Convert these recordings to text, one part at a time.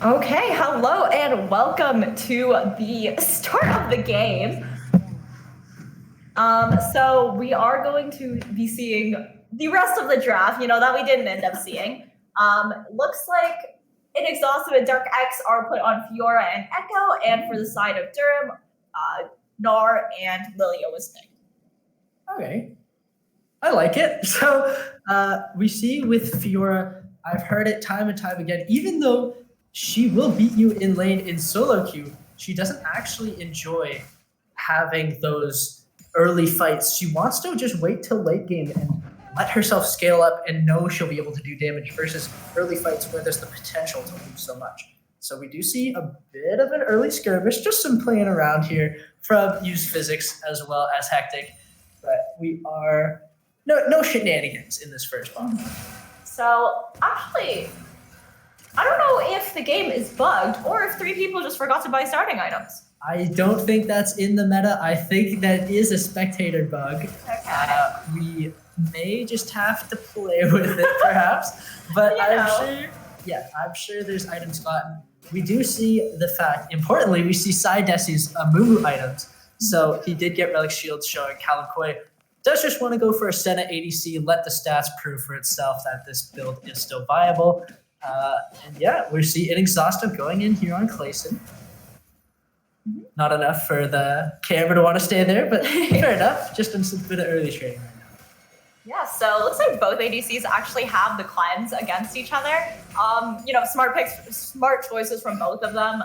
Okay, hello and welcome to the start of the game. So we are going to be seeing the rest of the draft, that we didn't end up seeing. Looks like Inexhaustive and Dark X are put on Fiora and Echo, and for the side of Durham, Nar and Lilia was picked. Okay, I like it. So we see with Fiora, I've heard it time and time again, even though she will beat you in lane in solo queue, she doesn't actually enjoy having those early fights. She wants to just wait till late game and let herself scale up and know she'll be able to do damage versus early fights where there's the potential to lose so much. So we do see a bit of an early skirmish, just some playing around here from Use Physics as well as Hectic. But we are no shenanigans in this first bomb. So actually, I don't know if the game is bugged or if 3 people just forgot to buy starting items. I don't think that's in the meta. I think that is a spectator bug. Okay. We may just have to play with it, perhaps. But I'm sure there's items gotten. We do see the fact, importantly, we see Psydesi's Mumu items. So he did get Relic Shields showing Callum Coy does just want to go for a Senna ADC, let the stats prove for itself that this build is still viable. And yeah, we see Inexhaustive going in here on Clayson. Not enough for the camera to want to stay there, but fair enough. Just in some bit of early trading right now. Yeah, so it looks like both ADCs actually have the cleanse against each other. Smart picks, smart choices from both of them.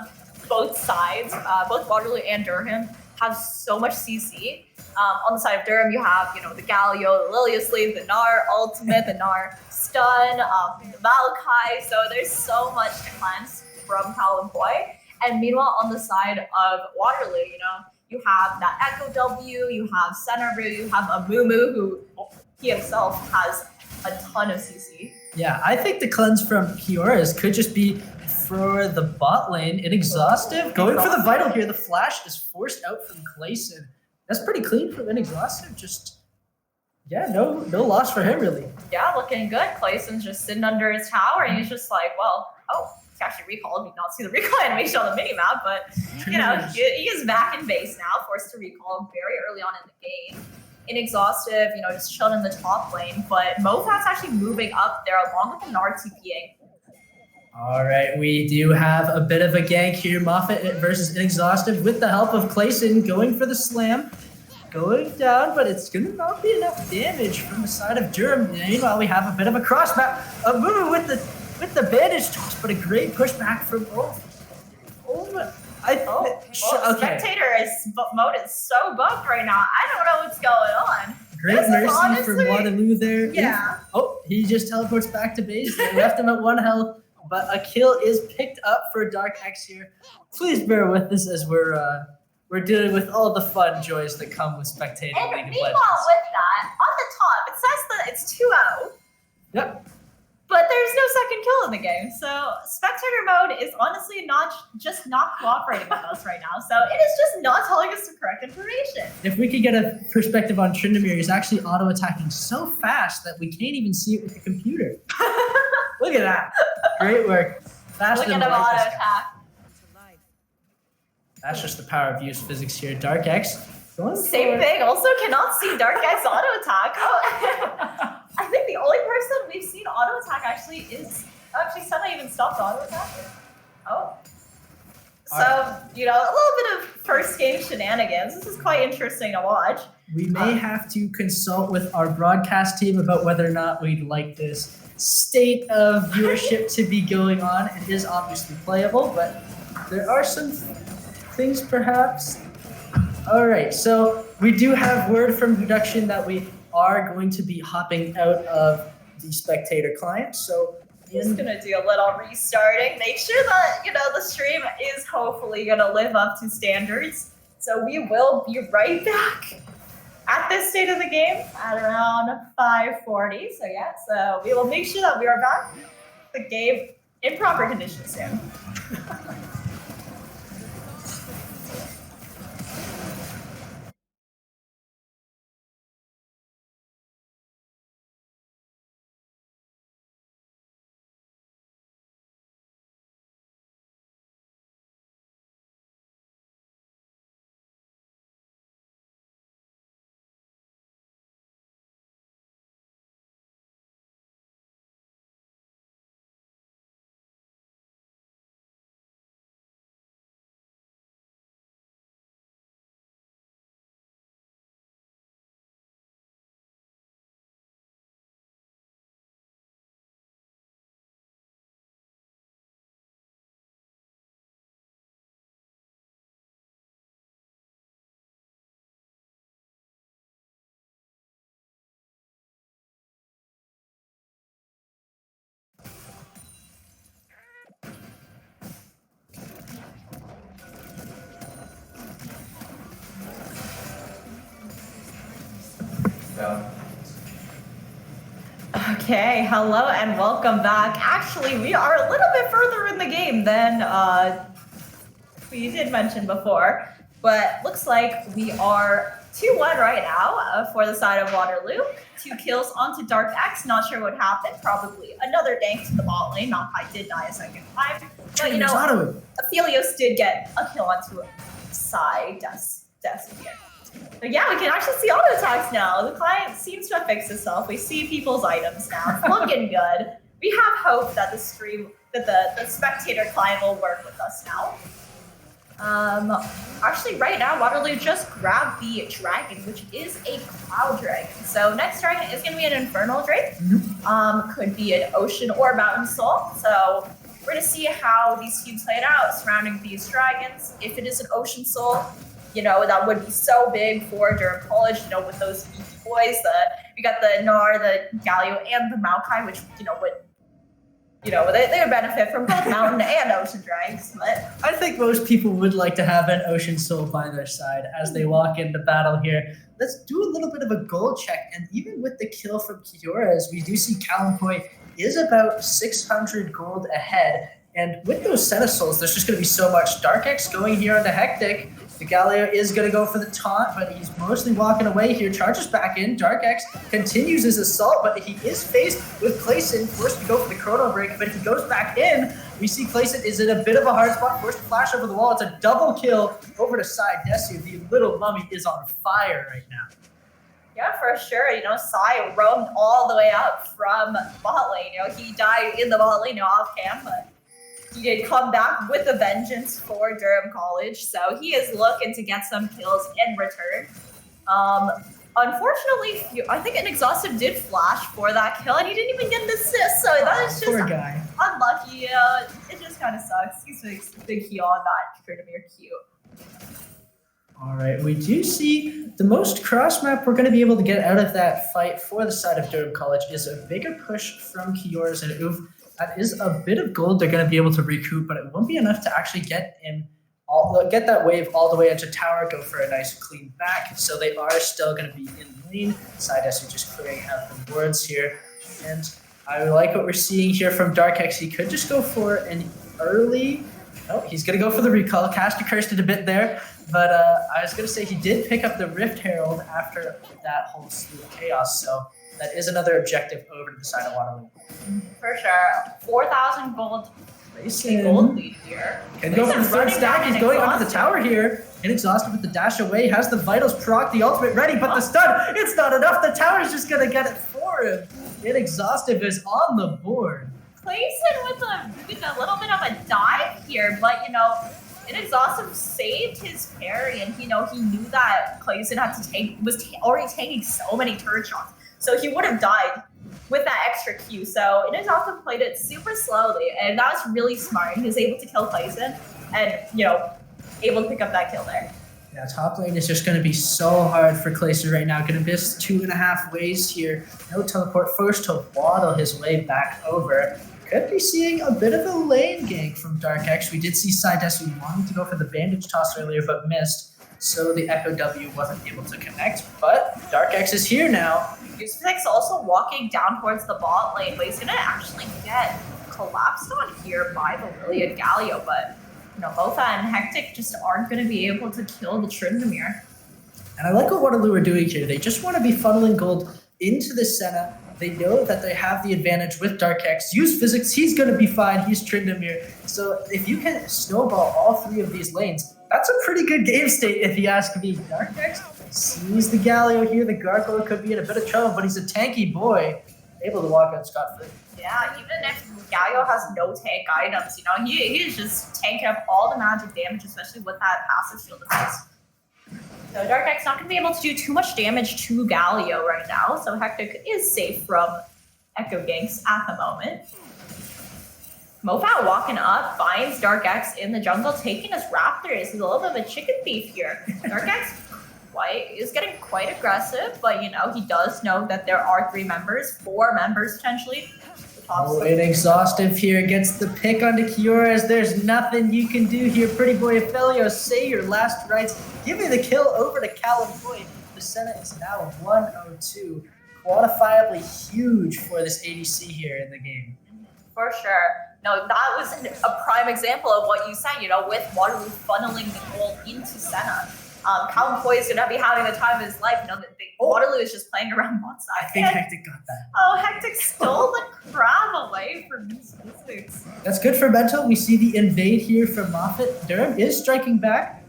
Both sides, both Waterloo and Durham, have so much CC. On the side of Durham, you have, the Galio, the Lilia Sleeve, the Gnar Ultimate, the Gnar Stun, the Maokai. So there's so much to cleanse from Callum Boy. And meanwhile, on the side of Waterloo, you have that Echo W, you have Centerview, you have a Mumu who he himself has a ton of CC. Yeah, I think the cleanse from Fiora's could just be for the bot lane. Inexhaustive going for the vital here. The flash is forced out from Clayson. That's pretty clean from Inexhaustive. Just no loss for him really. Yeah, looking good. Clayson's just sitting under his tower and he's just like, he actually recalled. We did not see the recall animation on the minimap, but he is back in base now, forced to recall very early on in the game. Inexhaustive, just chilled in the top lane, but Mofat's actually moving up there along with the Nard TPing. All right, we do have a bit of a gank here. Moffat versus Inexhaustive with the help of Clayson going for the slam. Going down, but it's going to not be enough damage from the side of Durham. Meanwhile, we have a bit of a cross map. A move with the bandage toss, but a great pushback from Wolf. Spectator mode is so bugged right now. I don't know what's going on. Great mercy from Waterloo there. Yeah. He just teleports back to base. They left him at 1 health, but a kill is picked up for Dark X here. Please bear with us as we're dealing with all the fun joys that come with spectating And League of Legends. meanwhile, with that, on the top, it says that it's 2-0. Yep. But there's no second kill in the game, so spectator mode is honestly not cooperating with us right now. So it is just not telling us the correct information. If we could get a perspective on Tryndamere, he's actually auto-attacking so fast that we can't even see it with the computer. Look at that. Great work. Look at him auto-attack. That's just the power of Use Physics here. Dark X. Same thing. Also cannot see Dark X auto-attack. I think the only person we've seen auto-attack actually is... Senna even stopped auto-attack. So, a little bit of first game shenanigans. This is quite interesting to watch. We may have to consult with our broadcast team about whether or not we'd like this state of viewership to be going on. It is obviously playable, but there are some things perhaps. All right, so we do have word from production that we are going to be hopping out of the spectator client. So just gonna do a little restarting. Make sure that the stream is hopefully gonna live up to standards. So we will be right back at this state of the game at around 5:40. So we will make sure that we are back the game in proper condition soon. Okay, hello and welcome back. Actually, we are a little bit further in the game than we did mention before, but looks like we are 2-1 right now for the side of Waterloo. 2 kills onto Dark X. Not sure what happened. Probably another gank to the bot lane. Malphite did die a second time, but you know, Aphelios did get a kill onto Psy Destiny. But yeah, we can actually see auto attacks now. The client seems to have fixed itself. We see people's items now. It's looking good. We have hope that the spectator client will work with us now. Actually, right now, Waterloo just grabbed the dragon, which is a cloud dragon. So next dragon is going to be an infernal drake. Could be an ocean or mountain soul. So we're going to see how these teams played out surrounding these dragons. If it is an ocean soul, you know, that would be so big for Durham College, you know, with those beefy boys. We got the Gnar, the Galio, and the Maokai, which, you know, they would benefit from both mountain and ocean dragons. But I think most people would like to have an ocean soul by their side as they walk into battle here. Let's do a little bit of a gold check. And even with the kill from Kiyora's, we do see Kalimkoi is about 600 gold ahead. And with those Senna souls, there's just going to be so much. Dark X going here on the Hectic. The Galio is going to go for the taunt, but he's mostly walking away here. Charges back in. Dark X continues his assault, but he is faced with Clayson. Forced to go for the chrono break, but he goes back in. We see Clayson is in a bit of a hard spot. Forced to flash over the wall. It's a double kill over to side. Desu, the little mummy, is on fire right now. yeah, for sure. You know, Sai roamed all the way up from bot lane. You know, he died in the bot lane, you know, off cam, but he did come back with a vengeance for Durham College, so he is looking to get some kills in return. Unfortunately, I think an exhaustive did flash for that kill, and he didn't even get an assist, so that is just unlucky. It just kind of sucks. He's a big heal on that Trinamere Q. All right, we do see the most cross map we're going to be able to get out of that fight for the side of Durham College is a bigger push from Kiyora's and Uv. That is a bit of gold they're going to be able to recoup, but it won't be enough to actually get that wave all the way into tower, go for a nice clean back. So they are still going to be in lane. Side S just clearing out the wards here. And I like what we're seeing here from Dark X. He could just go for an early... Oh, he's going to go for the recall. Caster cursed it a bit there. But I was going to say he did pick up the Rift Herald after that whole slew of chaos. So that is another objective over to the side of Waterloo. For sure. 4,000 gold. Gold lead here. Can go for the third stack. He's going onto the tower here. Inexhausted with the dash away. Has the vitals proc, the ultimate ready, but the stun, it's not enough. The tower's just going to get it for him. Inexhaustive is on the board. Clayson with a little bit of a dive here, but you know, Inexhaustive saved his parry, and you know, he knew that Clayson had to was already taking so many turret shots. So he would have died with that extra Q. So Inexhaustive played it super slowly, and that was really smart. He was able to kill Clayson and, you know, able to pick up that kill there. Yeah, top lane is just going to be so hard for Clayson right now. Going to miss 2.5 ways here. No teleport. Forced to waddle his way back over. Could be seeing a bit of a lane gank from Dark X. We did see Psydesu wanting to go for the bandage toss earlier, but missed. So the Echo W wasn't able to connect, but Dark X is here now. Goosepeck's also walking down towards the bot lane, but he's gonna actually get collapsed on here by the Lilia Galio, but you know, Mofa and Hectic just aren't gonna be able to kill the Tryndamere. And I like what Waterloo are doing here. They just want to be funneling gold into the Senna. They know that they have the advantage with Dark X. Use physics, he's going to be fine. He's Tryndamere. So if you can snowball all 3 of these lanes, that's a pretty good game state if you ask me. Dark X sees the Galio here. The Gargoyle could be in a bit of trouble, but he's a tanky boy. Able to walk out scot-free. Yeah, even if Galio has no tank items, you know, he is just tanking up all the magic damage, especially with that passive shield defense. So Dark X not going to be able to do too much damage to Galio right now, so Hectic is safe from Echo ganks at the moment. Mofat walking up, finds Dark X in the jungle, taking his Raptors. He's a little bit of a chicken thief here. Dark X is getting quite aggressive, but you know, he does know that there are 4 members potentially. Oh, Inexhaustive here gets the pick onto Kiyora's. There's nothing you can do here. Pretty boy Aphelios, say your last rites. Give me the kill over to Kalimkoi. The Senna is now 102. quantifiably huge for this ADC here in the game. For sure. No, that was a prime example of what you said, with Waterloo funneling the gold into Senna. Callum Coy is going to be having the time of his life. Waterloo is just playing around bot side. I think Hectic got that. Oh, Hectic stole the crab away from his physics. That's good for Mental. We see the invade here from Moffat. Durham is striking back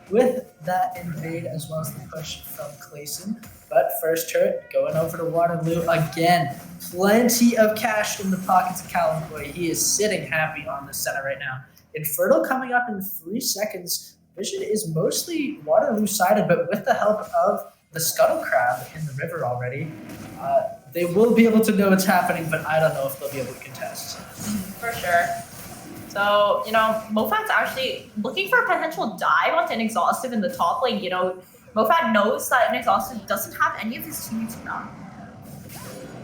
with that invade as well as the push from Clayson. But first turret going over to Waterloo again. Plenty of cash in the pockets of Callum Coy. He is sitting happy on the center right now. Infernal coming up in 3 seconds. Vision is mostly Waterloo sided, but with the help of the Scuttle Crab in the river already, they will be able to know what's happening, but I don't know if they'll be able to contest. For sure. So, Mofat's actually looking for a potential dive onto Inexhaustive in the top lane. Mofat knows that Inexhaustive doesn't have any of his teammates around.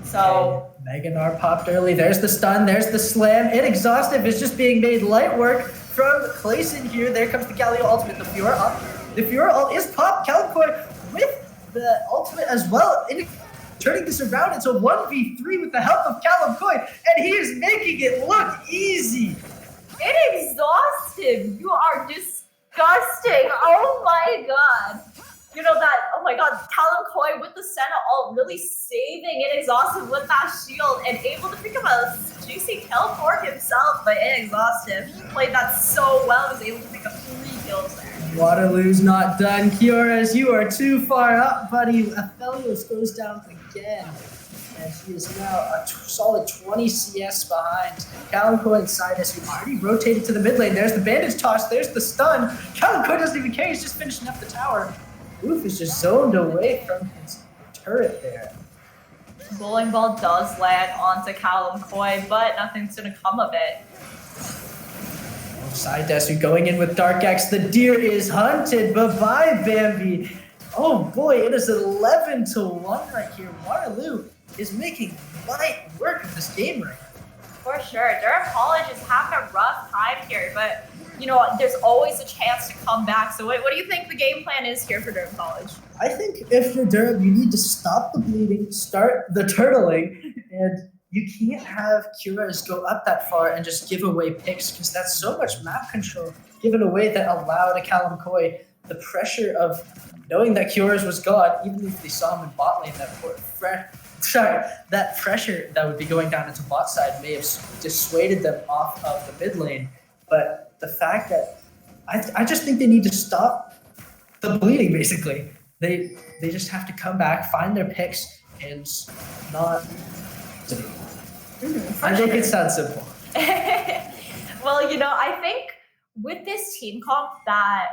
So Meganar popped early. There's the stun. There's the slam. Inexhaustive is just being made light work from Clayson here. There comes the Galio ultimate. The Fiora up. The Fiora ult is popped. Callum Coy with the ultimate as well. Turning this around into 1v3 with the help of Callum Coy. And he is making it look easy. Inexhaustive, you are disgusting. Oh my god. Oh my god, Callum Coy with the Senna ult really saving Inexhaustive with that shield and able to pick up a juicy kill for himself, but Inexhaustive played that so well, was able to pick up 3 kills there. Waterloo's not done. Kioras, you are too far up, buddy. Aphelios goes down again. And he is now a solid 20 CS behind. Callum Coy and Sidus, who already rotated to the mid lane. There's the bandage toss. There's the stun. Callum Coy doesn't even care. He's just finishing up the tower. Oof is just zoned away from his turret there. Bowling ball does land onto Callum Coy, but nothing's going to come of it. Sidesu going in with Dark Axe. The deer is hunted. Bye-bye, Bambi. Oh boy, it is 11-1 right here. Waterloo is making light work of this game right now. For sure. Durham College is having a rough time here, but there's always a chance to come back. So what do you think the game plan is here for Durham College? I think if you're Durham, you need to stop the bleeding, start the turtling, and you can't have Curas go up that far and just give away picks because that's so much map control given away that allowed a Callum Coy the pressure of knowing that Curas was gone, even if they saw him in bot lane, that pressure that would be going down into bot side may have dissuaded them off of the mid lane. But the fact that I just think they need to stop the bleeding, basically. They just have to come back, find their picks, and not... I think it sounds simple. Well, I think with this team comp that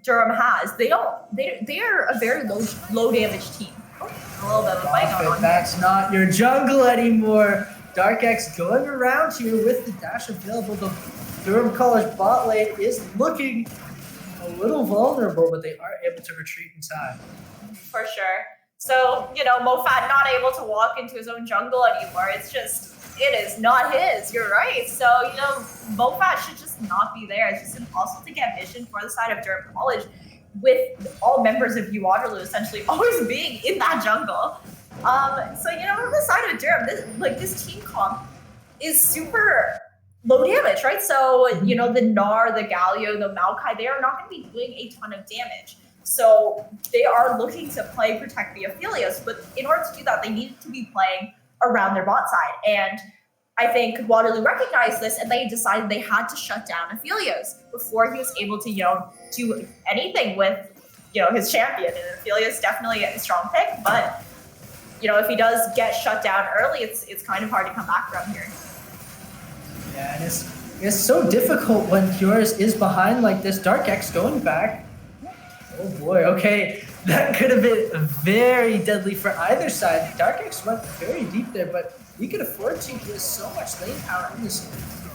Durham has, they are a very low damage team. Oh, a little bit of a fight going on. That's not your jungle anymore. Dark X going around here with the dash available. The Durham College bot lane is looking a little vulnerable, but they are able to retreat in time. For sure. So, Mofat not able to walk into his own jungle anymore. It is not his. You're right. So, Mofat should just not be there. It's just impossible to get vision for the side of Durham College with all members of U Waterloo essentially always being in that jungle. So, on the side of Durham, this team comp is super low damage, right? So, the Gnar, the Galio, the Maokai, they are not going to be doing a ton of damage. So they are looking to play Protect the Aphelios, but in order to do that, they needed to be playing around their bot side. And I think Waterloo recognized this, and they decided they had to shut down Aphelios before he was able to, do anything with, his champion. And Aphelios definitely a strong pick, but, if he does get shut down early, it's kind of hard to come back from here. Yeah, and it's so difficult when Cures is behind like this. Dark X going back. Oh boy, okay. That could have been very deadly for either side. Dark X went very deep there, but he could afford to. He has so much lane power in this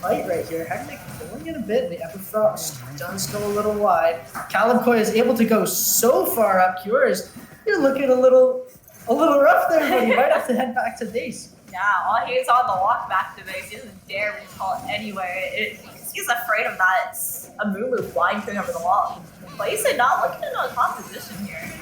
fight right here. Hectic going in a bit. The Everfrost does go a little wide. Callum Coy is able to go so far up. Cures, you're looking a little rough there, but you might have to head back to base. Yeah, while he's on the walk back to base, he doesn't dare recall it anyway. He's afraid of that Amumu flying through over the wall. Clayson not looking in a top position here.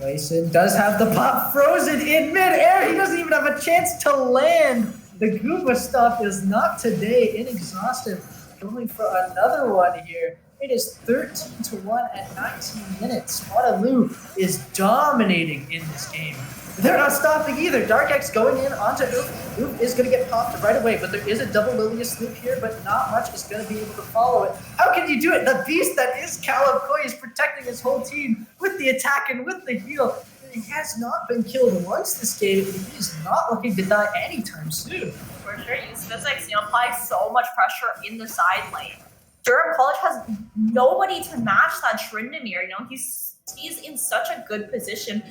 Clayson does have the pop frozen in midair. He doesn't even have a chance to land. The Goomba stuff is not today. Inexhaustive going for another one here. It is 13-1 at 19 minutes. Waterloo is dominating in this game. They're not stopping either. Dark X going in onto Oop. Oop is going to get popped right away, but there is a double Lilius loop here, but not much is going to be able to follow it. How can you do it? The beast that is Callum Coy is protecting his whole team with the attack and with the heal. He has not been killed once this game, and he is not looking to die anytime soon. For sure, use physics, apply so much pressure in the side lane. Durham College has nobody to match that Tryndamere. He's in such a good position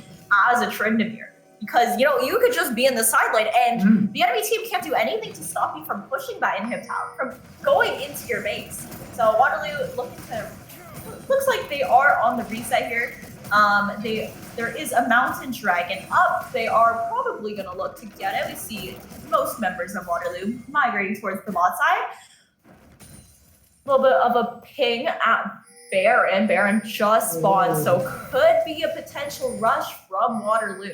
as a Tryndamere. Because, you could just be in the side lane and the enemy team can't do anything to stop you from pushing that inhib tower, from going into your base. So Waterloo looks like they are on the reset here. There is a mountain dragon up. They are probably going to look to get it. We see most members of Waterloo migrating towards the bot side. A little bit of a ping at Baron. Baron just spawned, so could be a potential rush from Waterloo.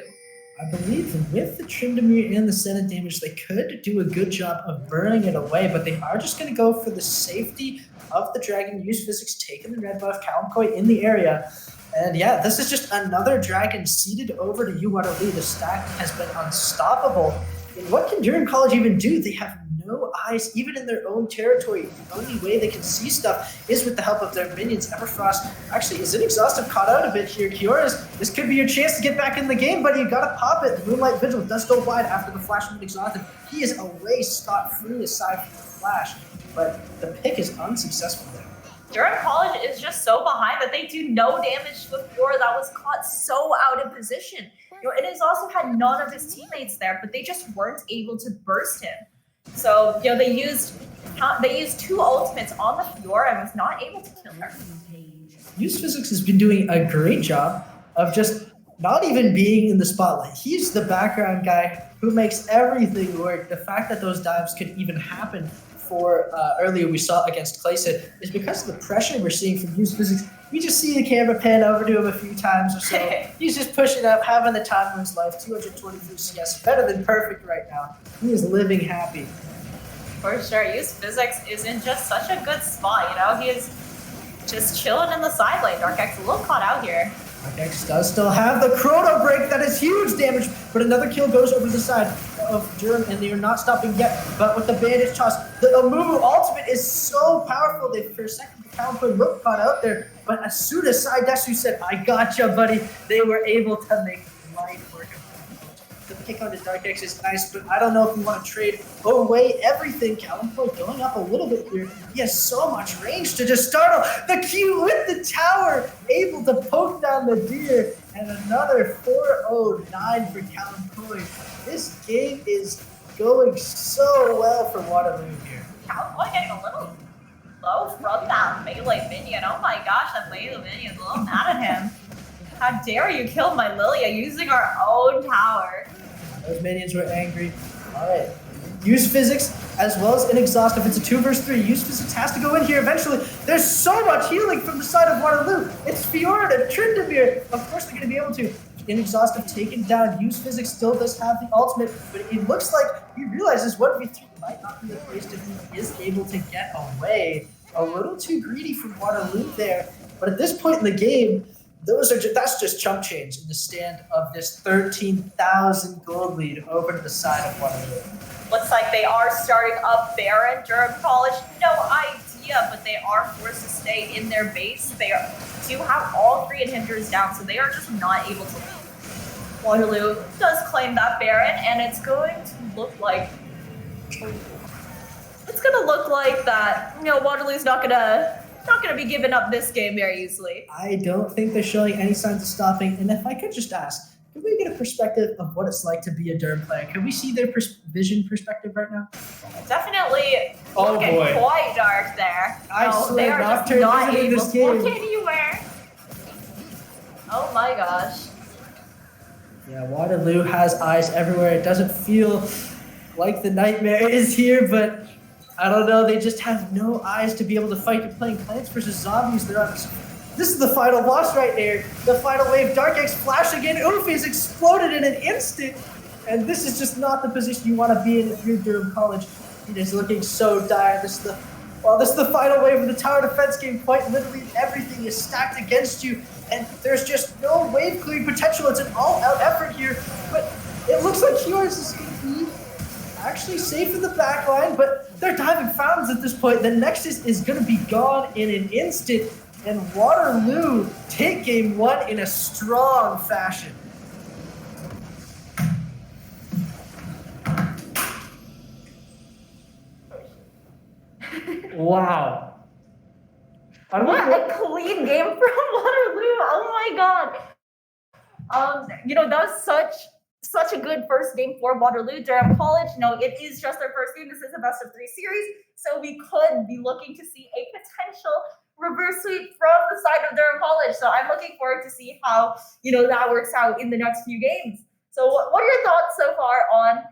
I believe with the Tryndamere and the Senate damage, they could do a good job of burning it away, but they are just going to go for the safety of the dragon. Use physics, taking the red buff, Callum Coy in the area. And yeah, this is just another dragon seeded over to you, Waterloo. The stack has been unstoppable. And what can Durham College even do? They have no eyes, even in their own territory. The only way they can see stuff is with the help of their minions. Everfrost actually is Inexhaustive caught out a bit here. Kiora's, this could be your chance to get back in the game, but you gotta pop it. The Moonlight Vigil does go wide after the flash from Inexhaustive. He is away scot-free aside from the flash, but the pick is unsuccessful there. Durham College is just so behind that they do no damage to a Fiora that was caught so out of position. It has also had none of his teammates there, but they just weren't able to burst him. So, they used two ultimates on the Fiora and was not able to kill her. Use Physics has been doing a great job of just not even being in the spotlight. He's the background guy who makes everything work. The fact that those dives could even happen for earlier we saw against Clayson is because of the pressure we're seeing from Use Physics. We just see the camera pan over to him a few times or so. He's just pushing up, having the time of his life. 223 CS, better than perfect right now. He is living happy. For sure, Use Physics is in just such a good spot. He is just chilling in the side lane. Dark X a little caught out here. Dark X does still have the chrono break. That is huge damage, but another kill goes over the side of Durham, and they are not stopping yet. But with the bandage toss, the Amumu ultimate is so powerful. They for a second the Callum Coy looked caught out there, but as soon as Sideshu said, "I gotcha, buddy," they were able to make light work of it. The pick on the Dark X is nice, but I don't know if you want to trade away everything. Callum Coy going up a little bit here. He has so much range to just startle the Q with the tower, able to poke down the deer, and another 409 for Callum Coy. This game is going so well for Waterloo here. Callum Coy getting a little low from that melee minion. Oh my gosh, that melee minion's a little mad at him. How dare you kill my Lilia using our own tower? Those minions were angry. All right. Use Physics as well as Inexhaustive. It's a 2 versus 3. Use Physics has to go in here eventually. There's so much healing from the side of Waterloo. It's Fiora and Tryndamere. Of course they're going to be able to. Inexhaustive taken down. Use Physics still does have the ultimate, but it looks like he realizes 1v3 might not be the place to be. He is able to get away. A little too greedy from Waterloo there. But at this point in the game, that's just chump change in the stand of this 13,000 gold lead over to the side of Waterloo. Looks like they are starting up Baron. Durham College, no idea, but they are forced to stay in their base. They do have all 3 inhibitors down, so they are just not able to leave. Waterloo does claim that Baron, and it's going to look like that. Waterloo's not gonna be giving up this game very easily. I don't think they're showing any signs of stopping. And if I could just ask, can we get a perspective of what it's like to be a Durham player? Can we see their vision perspective right now? Definitely looking quite dark there. I swear, they are just Nocturne not visiting able this to game. look anywhere. Oh my gosh. Yeah, Waterloo has eyes everywhere. It doesn't feel like the nightmare is here, but I don't know. They just have no eyes to be able to fight. They're playing Plants vs. Zombies. They're on This is the final boss right here. The final wave. Dark X flash again. Oof, he's exploded in an instant. And this is just not the position you want to be in if you're Durham College. It is looking so dire. This is the final wave of the tower defense game. Quite literally everything is stacked against you. And there's just no wave clearing potential. It's an all-out effort here. But it looks like yours is going to be actually safe in the back line. But they're diving fountains at this point. The Nexus is going to be gone in an instant. And Waterloo take game 1 in a strong fashion. Wow. What a clean game from Waterloo. Oh my god. That was such a good first game for Waterloo. Durham College, it is just their first game. This is a best of 3 series, so we could be looking to see a potential reverse sweep from the side of Durham College. So I'm looking forward to see how, that works out in the next few games. So what are your thoughts so far on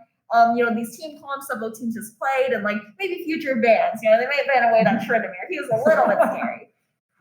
these team comps that both teams just played, and maybe future bans? They may ban away that Shredimir. He was a little bit scary.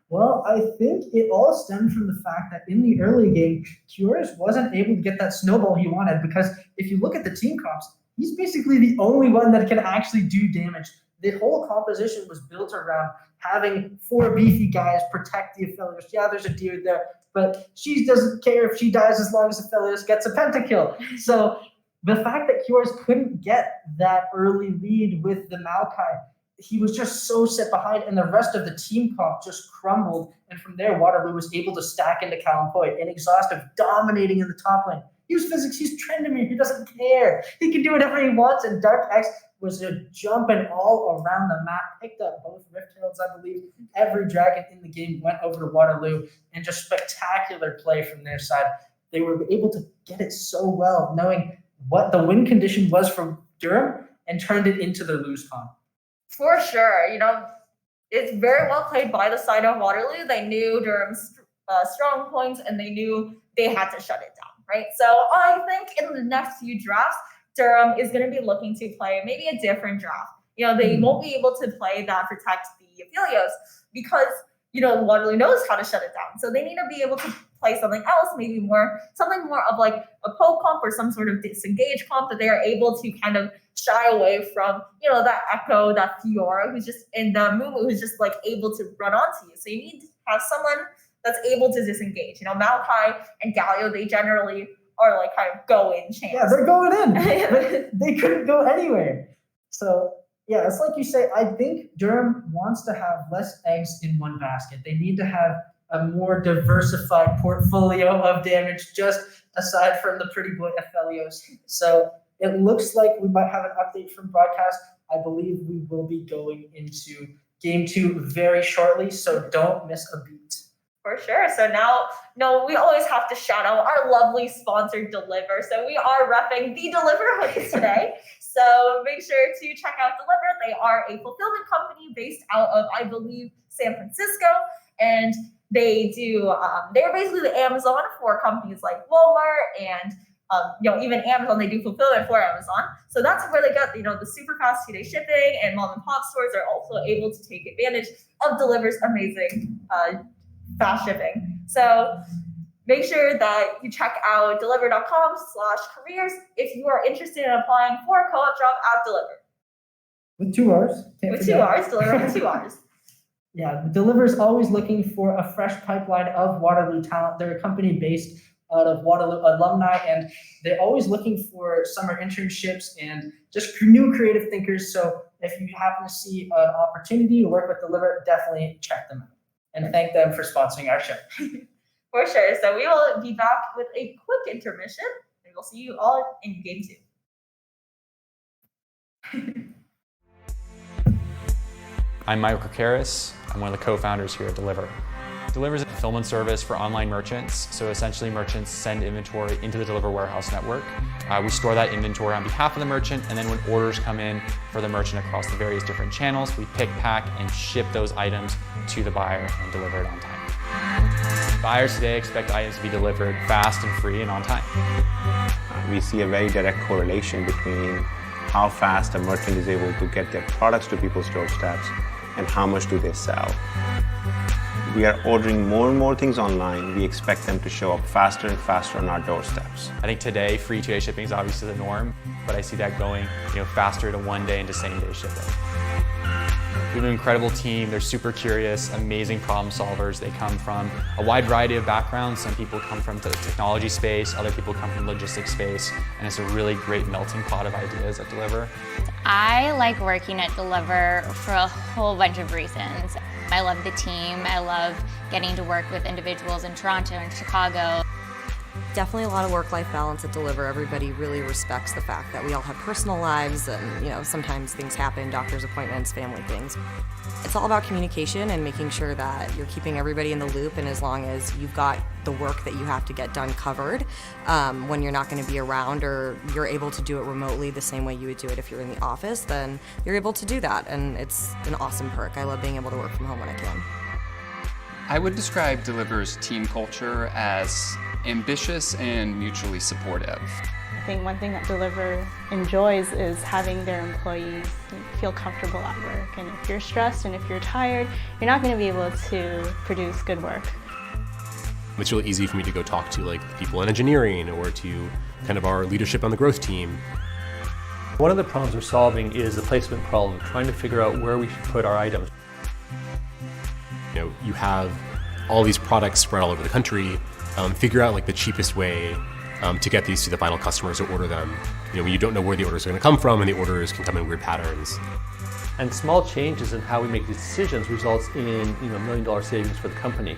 Well, I think it all stemmed from the fact that in the early game, Curious wasn't able to get that snowball he wanted, because if you look at the team comps, he's basically the only one that can actually do damage. The whole composition was built around having 4 beefy guys protect the Aphelios. Yeah, there's a dude there, but she doesn't care if she dies as long as Aphelios gets a pentakill. So the fact that Curious couldn't get that early lead with the Maokai, he was just so set behind, and the rest of the team comp just crumbled. And from there, Waterloo was able to stack into Kalimpoid, Inexhaustive, dominating in the top lane. Use physics, he's Trendemir, he doesn't care. He can do whatever he wants, and Dark X was jumping all around the map, picked up both Rift Heralds, I believe. Every dragon in the game went over to Waterloo, and just spectacular play from their side. They were able to get it so well, knowing what the win condition was for Durham, and turned it into their lose comp. For sure. It's very well played by the side of Waterloo. They knew Durham's strong points, and they knew they had to shut it down, right? So I think in the next few drafts, Durham is going to be looking to play maybe a different draft. They won't be able to play that protect the Aphelios, because, Waterloo knows how to shut it down. So they need to be able to play something else, maybe something more of like a poke comp or some sort of disengage comp that they are able to kind of shy away from, that Echo, that Fiora, who's just in the Mumu, who's just able to run onto you. So you need to have someone that's able to disengage. Maokai and Galio, they generally are kind of go-in champs. Yeah, they're going in. But they couldn't go anywhere. So yeah, it's like you say, I think Durham wants to have less eggs in one basket. They need to have a more diversified portfolio of damage, just aside from the pretty boy Aphelios. So it looks like we might have an update from broadcast. I believe we will be going into game 2 very shortly, so don't miss a beat. For sure. So now, we always have to shout out our lovely sponsor, Deliver. So we are repping the Deliver hoodies today. So make sure to check out Deliver. They are a fulfillment company based out of, I believe, San Francisco. And they do, they're basically the Amazon for companies like Walmart and, even Amazon. They do fulfillment for Amazon. So that's where they got, the super fast 2-day shipping, and mom and pop stores are also able to take advantage of Deliver's amazing fast shipping. So make sure that you check out deliver.com/careers if you are interested in applying for a co-op job at Deliver. With 2 R's. With 2 R's, Deliver with 2 R's. Yeah, Deliver is always looking for a fresh pipeline of Waterloo talent. They're a company based out of Waterloo alumni, and they're always looking for summer internships and just new creative thinkers. So if you happen to see an opportunity to work with Deliver, definitely check them out. And thank them for sponsoring our show. For sure. So we will be back with a quick intermission, and we'll see you all in game 2. I'm Michael Kakaris. I'm one of the co-founders here at Deliver. Deliver is a fulfillment service for online merchants. So essentially, merchants send inventory into the Deliver warehouse network. We store that inventory on behalf of the merchant, and then when orders come in for the merchant across the various different channels, we pick, pack, and ship those items to the buyer and deliver it on time. Buyers today expect items to be delivered fast and free and on time. We see a very direct correlation between how fast a merchant is able to get their products to people's doorsteps and how much do they sell. we are ordering more and more things online, we expect them to show up faster and faster on our doorsteps. I think today, free 2-day shipping is obviously the norm, but I see that going faster to 1 day into same-day shipping. We have an incredible team. They're super curious, amazing problem solvers. They come from a wide variety of backgrounds. Some people come from the technology space, other people come from logistics space, and it's a really great melting pot of ideas at Deliver. I like working at Deliver for a whole bunch of reasons. I love the team. I love getting to work with individuals in Toronto and Chicago. Definitely a lot of work-life balance at Deliver. Everybody really respects the fact that we all have personal lives and, sometimes things happen, doctor's appointments, family things. It's all about communication and making sure that you're keeping everybody in the loop, and as long as you've got the work that you have to get done covered, when you're not going to be around or you're able to do it remotely the same way you would do it if you're in the office, then you're able to do that, and it's an awesome perk. I love being able to work from home when I can. I would describe Deliver's team culture as ambitious and mutually supportive. I think one thing that Deliver enjoys is having their employees feel comfortable at work. And if you're stressed and if you're tired, you're not going to be able to produce good work. It's really easy for me to go talk to people in engineering or to kind of our leadership on the growth team. One of the problems we're solving is the placement problem, trying to figure out where we should put our items. You have all these products spread all over the country. Figure out the cheapest way to get these to the final customers or order them. When you don't know where the orders are going to come from, and the orders can come in weird patterns. And small changes in how we make decisions results in $1 million savings for the company.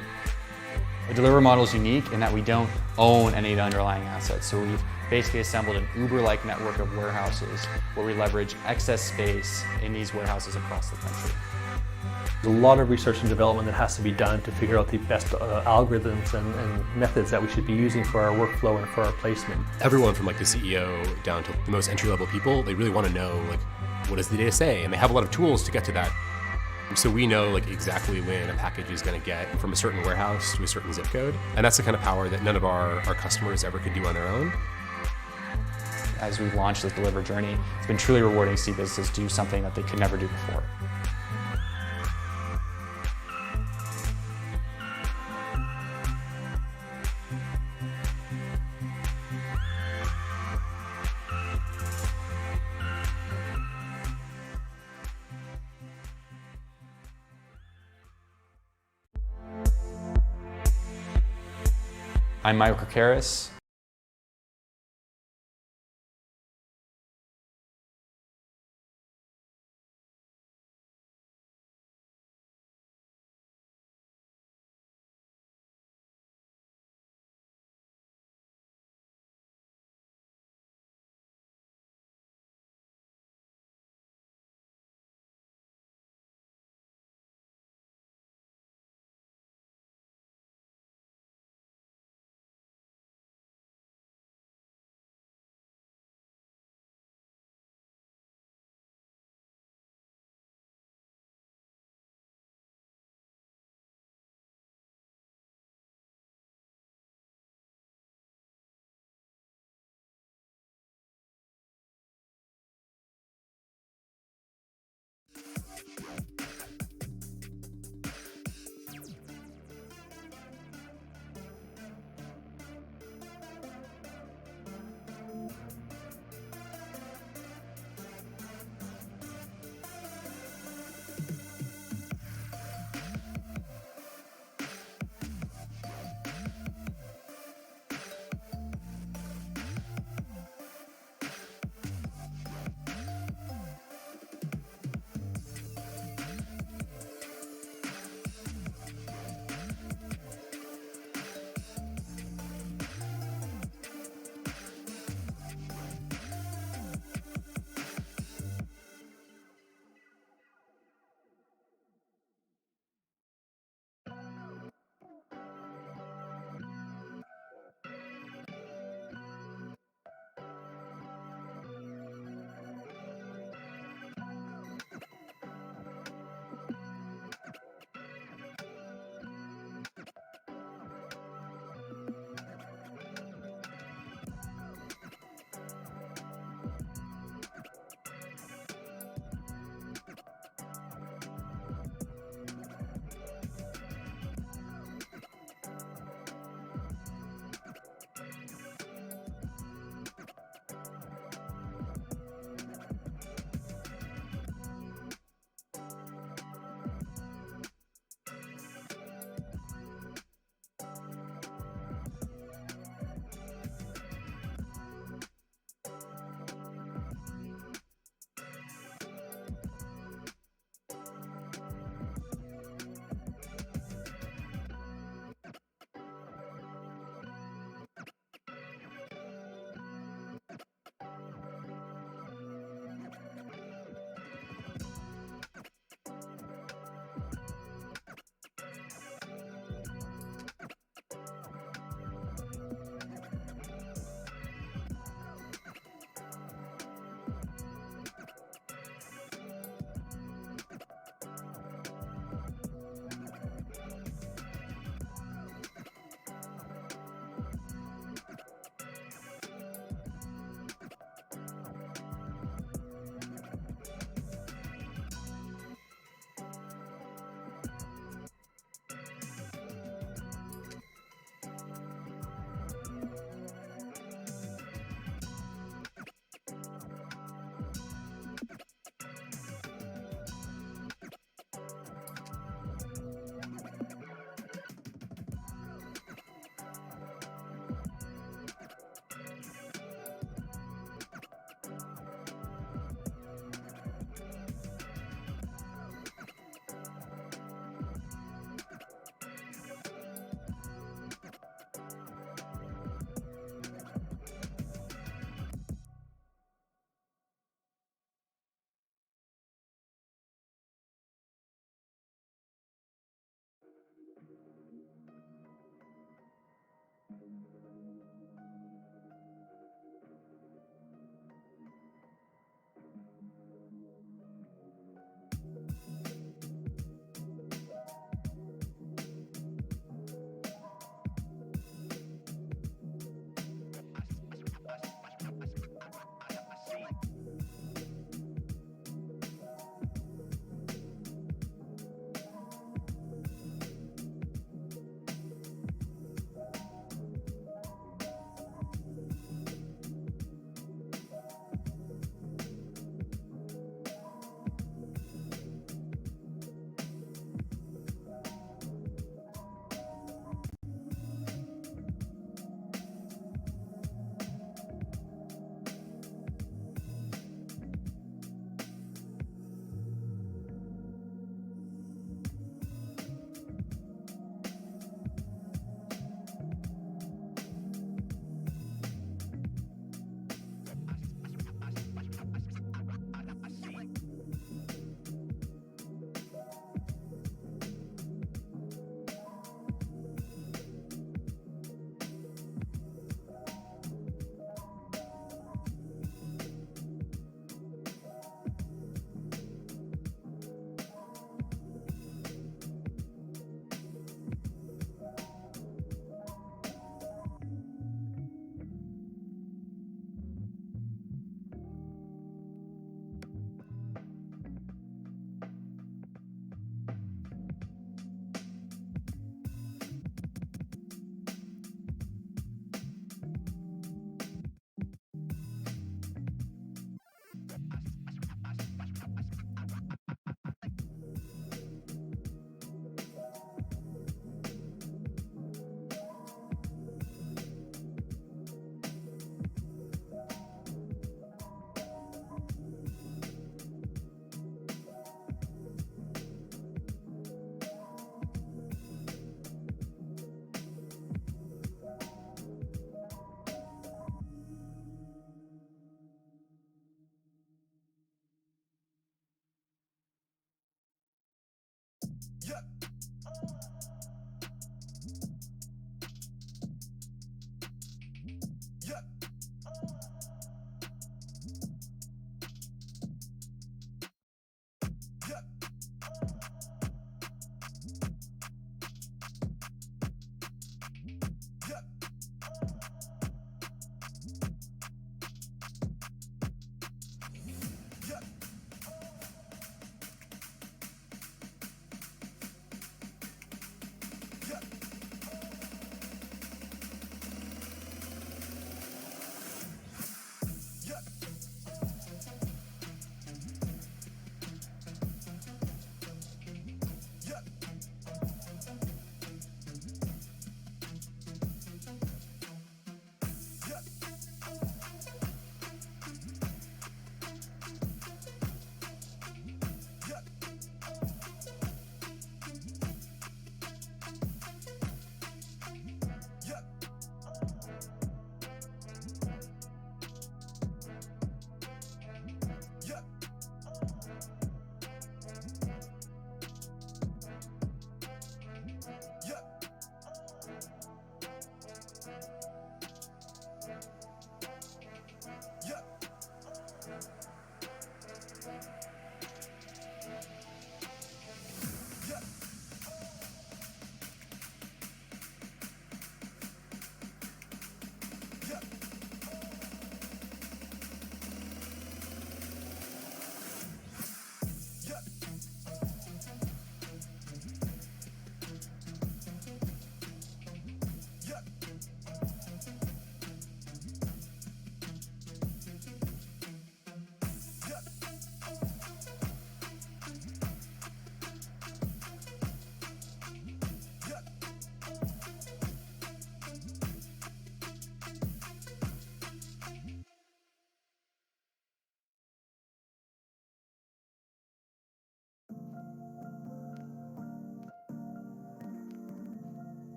The Deliver model is unique in that we don't own any of the underlying assets. So we've basically assembled an Uber-like network of warehouses where we leverage excess space in these warehouses across the country. There's a lot of research and development that has to be done to figure out the best algorithms and methods that we should be using for our workflow and for our placement. Everyone from the CEO down to the most entry-level people, they really want to know what does the data say, and they have a lot of tools to get to that. So we know exactly when a package is going to get from a certain warehouse to a certain zip code, and that's the kind of power that none of our customers ever could do on their own. As we've launched this Deliver journey, it's been truly rewarding to see businesses do something that they could never do before. I'm Michael Karkaris.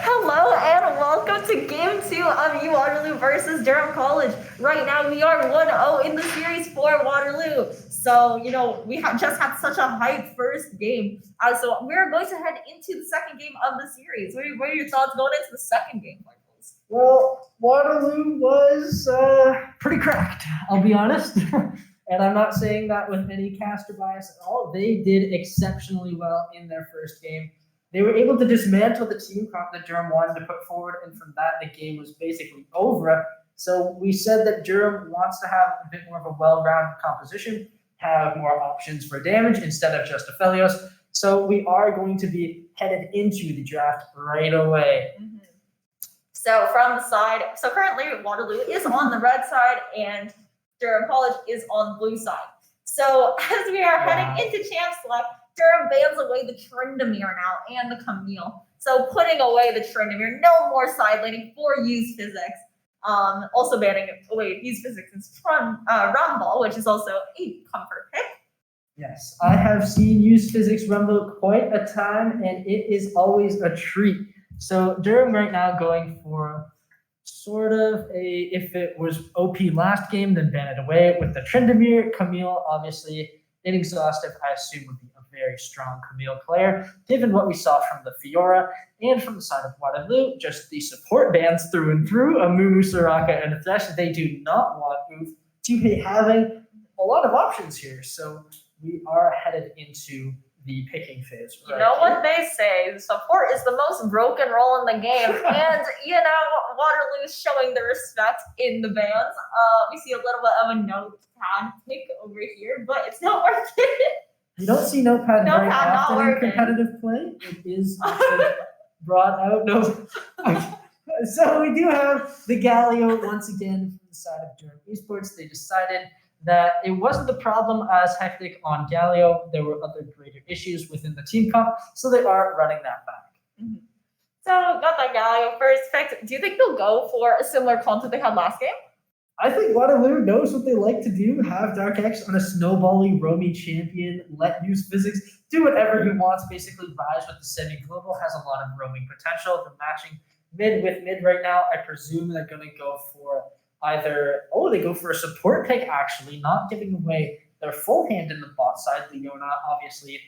Hello and welcome to Game 2 of U Waterloo versus Durham College. Right now we are 1-0 in the series for Waterloo. So, we just had such a hype first game. So we're going to head into the second game of the series. What are your thoughts going into the second game, Michaels? Well, Waterloo was pretty cracked, I'll be honest. And I'm not saying that with any caster bias at all. They did exceptionally well in their first game. They were able to dismantle the team comp that Durham wanted to put forward, and from that, the game was basically over. So we said that Durham wants to have a bit more of a well-rounded composition, have more options for damage instead of just Aphelios. So we are going to be headed into the draft right away. Mm-hmm. So from the side, so currently Waterloo is on the red side and Durham College is on the blue side. So as we are heading into champ select, Durham bans away the Tryndamere now and the Camille. So putting away the Tryndamere, no more side laning for Use Physics. Also banning away Use Physics and Rumble, which is also a comfort pick. Yes, I have seen Use Physics Rumble quite a time, and it is always a treat. So Durham right now going for sort of if it was OP last game, then ban it away with the Tryndamere. Camille, obviously inexhaustive, I assume would be a very strong Camille player, given what we saw from the Fiora and from the side of Waterloo, just the support bans through and through, a Mumu, Soraka, and a Thresh. They do not want Oof to be having a lot of options here. So we are headed into the picking phase. You know what they say, support is the most broken role in the game, and Waterloo's showing the respect in the bans. We see a little bit of a notepad pick over here, but it's not working. You don't see notepad very Notepad often in competitive play. It is actually brought out. No. So we do have the Galio once again from the side of Durham Esports. They decided that it wasn't the problem as hectic on Galio. There were other greater issues within the team comp, so they are running that back. Mm-hmm. So, got that Galio first pick. Do you think they'll go for a similar comp that they had last game? I think Waterloo knows what they like to do. Have Dark X on a snowbally roamy champion, let use physics, do whatever he wants, basically rise with the semi-global, has a lot of roaming potential. They're matching mid with mid right now. I presume they're going to go for they go for a support pick, actually, not giving away their full hand in the bot side. Leona, obviously,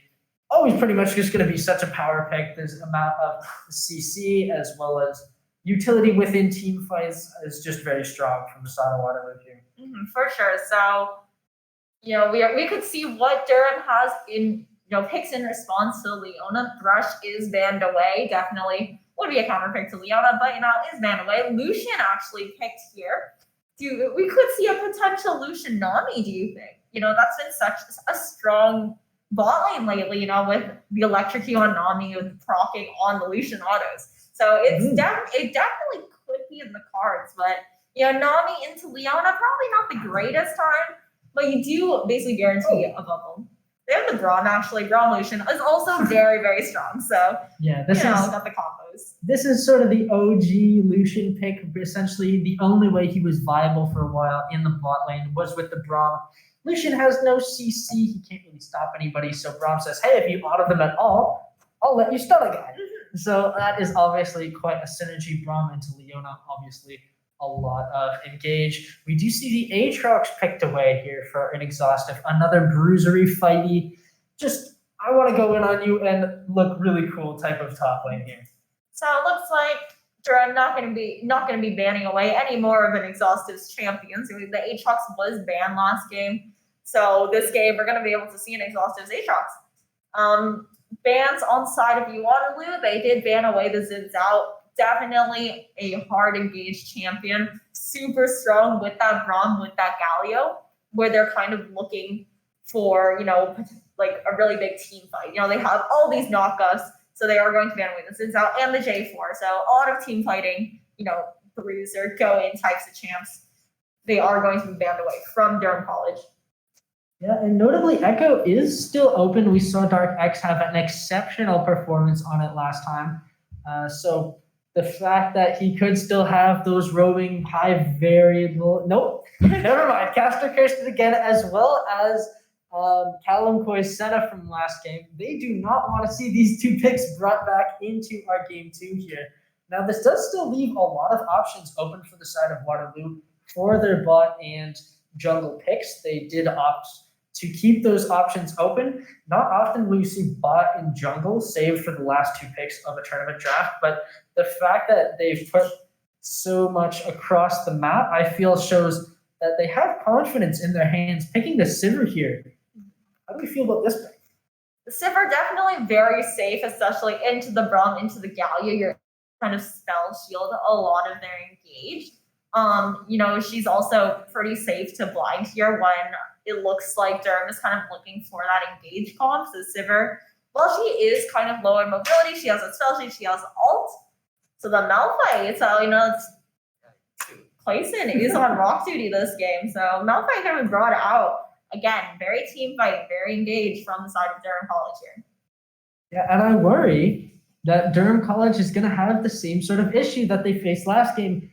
always pretty much just going to be such a power pick. There's amount of CC as well as utility within team fights is just very strong from the side of Waterloo here. Mm-hmm, for sure. So, we could see what Durham has in, picks in response to Leona. Thrush is banned away. Definitely would be a counter pick to Leona, but, is banned away. Lucian actually picked here. We could see a potential Lucian Nami, do you think? That's been such a strong bot lane lately, with the electric key on Nami with procking on the Lucian autos. So it definitely could be in the cards, but Nami into Leona, probably not the greatest time, but you do basically guarantee a bubble. They have the Braum actually. Braum Lucian is also very, very strong. So yeah, this is got the combos. This is sort of the OG Lucian pick. Essentially, the only way he was viable for a while in the bot lane was with the Braum. Lucian has no CC. He can't really stop anybody. So Braum says, hey, if you auto them at all, I'll let you stun a guy. So that is obviously quite a synergy. Braum into Leona, obviously a lot of engage. We do see the Aatrox picked away here for an exhaustive. Another bruisery fighty. Just, I want to go in on you and look really cool type of top lane here. So it looks like Durham not going to be banning away any more of an exhaustive's champion. So the Aatrox was banned last game. So this game we're going to be able to see an exhaustive's Aatrox. Bans on side of Waterloo, they did ban away the Xin Zhao. Definitely a hard engaged champion. Super strong with that Braum, with that Galio, where they're kind of looking for, like a really big team fight. They have all these knockups, so they are going to ban away the Xin Zhao and the J4. So a lot of team fighting, bruiser, go-in types of champs. They are going to be banned away from Durham College. Yeah, and notably, Echo is still open. We saw Dark X have an exceptional performance on it last time. So the fact that he could still have those roaming high variable... Nope, never mind. Caster cursed it again, as well as Callum Koisena from last game. They do not want to see these two picks brought back into our game 2 here. Now, this does still leave a lot of options open for the side of Waterloo for their bot and jungle picks. They did opt to keep those options open. Not often will you see bot and jungle saved for the last 2 picks of a tournament draft, but the fact that they've put so much across the map, I feel shows that they have confidence in their hands. Picking the Sivir here, how do we feel about this pick? The Sivir definitely very safe, especially into the Braum, into the Galio. You're kind of spell shield a lot of their engage. She's also pretty safe to blind here when it looks like Durham is kind of looking for that engage comp. So Sivir, well, she is kind of low in mobility. She has a spell sheet. She has ult. So the Malphite, Clayson is on rock duty this game. So Malphite kind of brought out, again, very team fight, very engaged from the side of Durham College here. Yeah, and I worry that Durham College is going to have the same sort of issue that they faced last game.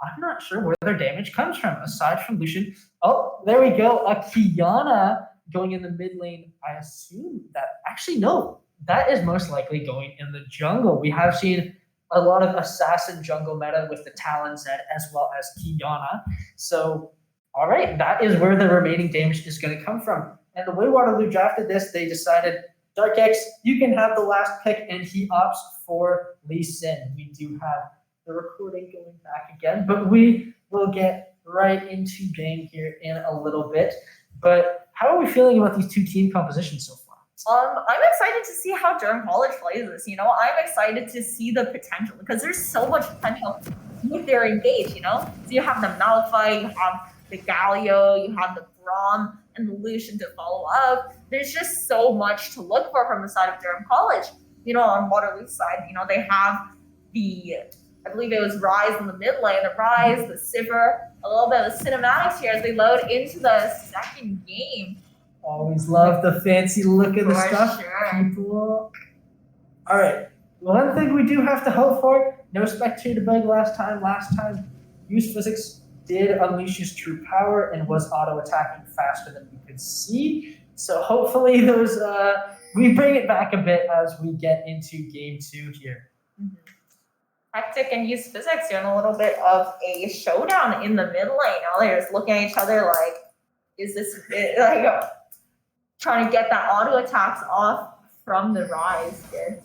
I'm not sure where their damage comes from, aside from Lucian. Oh, there we go. A Kiana going in the mid lane. I assume that, actually, no, that is most likely going in the jungle. We have seen a lot of assassin jungle meta with the Talon Zed as well as Kiana. So, all right, that is where the remaining damage is going to come from. And the way Waterloo drafted this, they decided, Dark X, you can have the last pick, and he opts for Lee Sin. We do have the recording going back again, but we will get right into game here in a little bit. But how are we feeling about these 2 team compositions so far? I'm excited to see how Durham College plays this. I'm excited to see the potential because there's so much potential with their engage. So you have the Malphite, you have the Galio, you have the Braum, and the Lucian to follow up. There's just so much to look for from the side of Durham College. On Waterloo's side, they have the I believe it was Rise in the mid lane, the Rise, the Sivir, a little bit of the cinematics here as they load into the second game. Always love the fancy look of the For stuff. sure. People. All right. One thing we do have to hope for, no spectator bug last time. Last time, Use Physics did unleash his true power and was auto-attacking faster than we could see. So hopefully those we bring it back a bit as we get into game 2 here. Mm-hmm. Hectic and Use Physics doing a little bit of a showdown in the mid lane. All they're just looking at each other like, is this like trying to get that auto attacks off from the Rise here.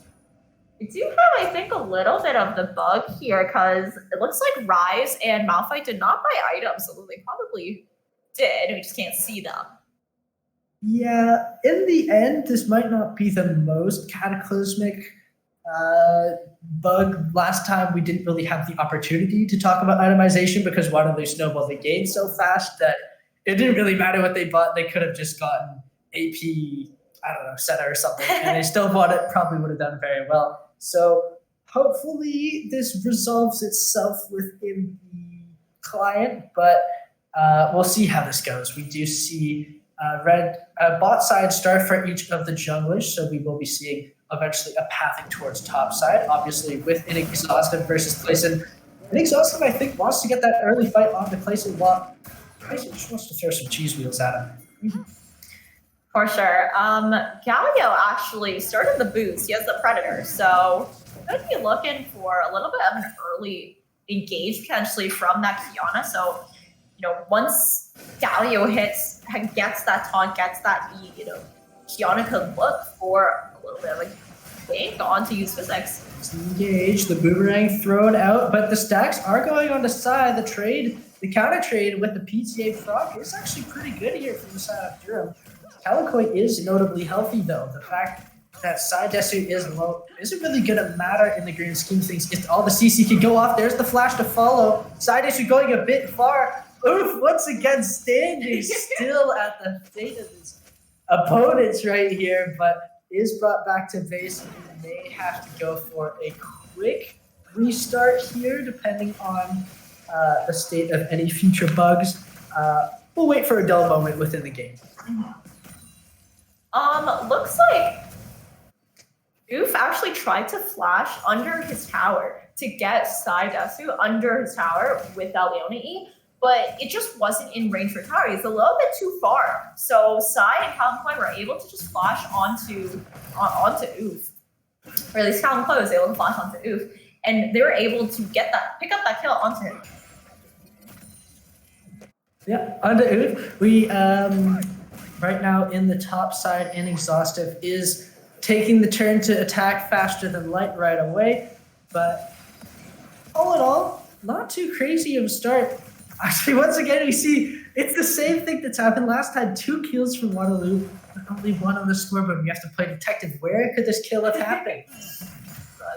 We do have, I think, a little bit of the bug here because it looks like Rise and Malphite did not buy items, although they probably did. We just can't see them. Yeah, in the end, this might not be the most cataclysmic bug. Last time we didn't really have the opportunity to talk about itemization because Waterloo snowballed the game so fast that it didn't really matter what they bought. They could have just gotten AP, I don't know, Senna or something, and they still bought it, probably would have done very well. So hopefully this resolves itself within the client, but we'll see how this goes. We do see red bot side start for each of the junglers, so we will be seeing eventually a pathing towards top side, obviously with Inexhaustive versus Clayson. Inexhaustive, I think, wants to get that early fight on to Clayson while Clayson just wants to throw some cheese wheels at him. For sure. Galio actually started the boost. He has the Predator, so could be looking for a little bit of an early engage potentially from that Kiana. So, once Galio gets that taunt, gets that E, Kiana could look for a little bit of a gank on to Use Physics. Engage, the boomerang thrown out, but the stacks are going on the side. The trade, the counter trade with the PTA Frog is actually pretty good here from the side of Durham. Calicoy is notably healthy, though. The fact that side Desu is low isn't really going to matter in the grand scheme of things. If all the CC can go off, there's the flash to follow. Side Desu going a bit far. Oof, once again, standing still at the fate of his opponents right here, but is brought back to base. We may have to go for a quick restart here, depending on the state of any future bugs. We'll wait for a dull moment within the game. Looks like Oof actually tried to flash under his tower to get Sai Desu under his tower without Leone E, but it just wasn't in range for tower. He's a little bit too far. So Sai and Calvin Klein were able to just flash onto Oof. Or at least Calvin Klein was able to flash onto Oof. And they were able to pick up that kill onto him. Yeah, onto Oof. We right now in the top side, Inexhaustive is taking the turn to attack faster than light right away. But all in all, not too crazy of a start. Actually, once again, we see it's the same thing that's happened last time. 2 kills from Waterloo, but only 1 on the scoreboard. We have to play detective. Where could this kill have happened?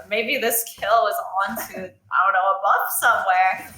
Maybe this kill was onto, I don't know, a buff somewhere.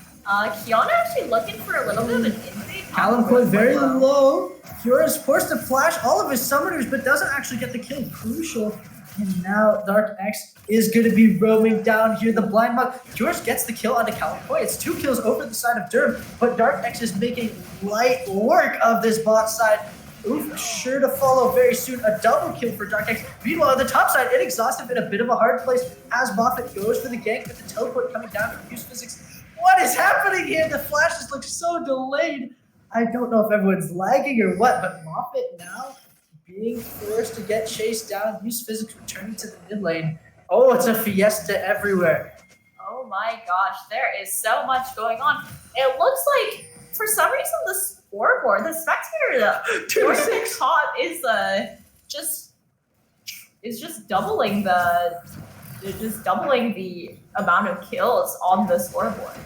Kiana actually looking for a little bit of an invade. Callum Coy very low. Kiora is forced to flash all of his summoners, but doesn't actually get the kill. Crucial. And now Dark X is going to be roaming down here. The blind mug. Kiora gets the kill onto Callum Coy. It's 2 kills over the side of Durham, but Dark X is making light work of this bot side. Oof, sure to follow very soon. A double kill for Dark X. Meanwhile, on the top side, Inexhaustive in a bit of a hard place as Moffat goes for the gank with the teleport coming down from Use Physics. What is happening here? The flashes look so delayed. I don't know if everyone's lagging or what, but Moffat now being forced to get chased down. Use Physics returning to the mid lane. Oh, it's a fiesta everywhere. Oh my gosh, there is so much going on. It looks like, for some reason, the scoreboard, the spectator, the tournament top is just doubling the amount of kills on the scoreboard.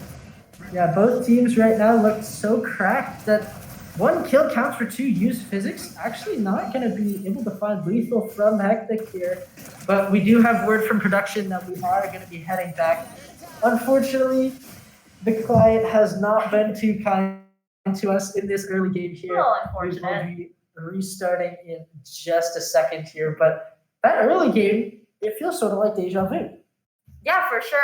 Yeah, both teams right now look so cracked that 1 kill counts for 2. Use Physics actually not going to be able to find lethal from Hectic here, but we do have word from production that we are going to be heading back. Unfortunately, the client has not been too kind to us in this early game here. Oh, unfortunate. We will be restarting in just a second here, but that early game, it feels sort of like deja vu. Yeah, for sure.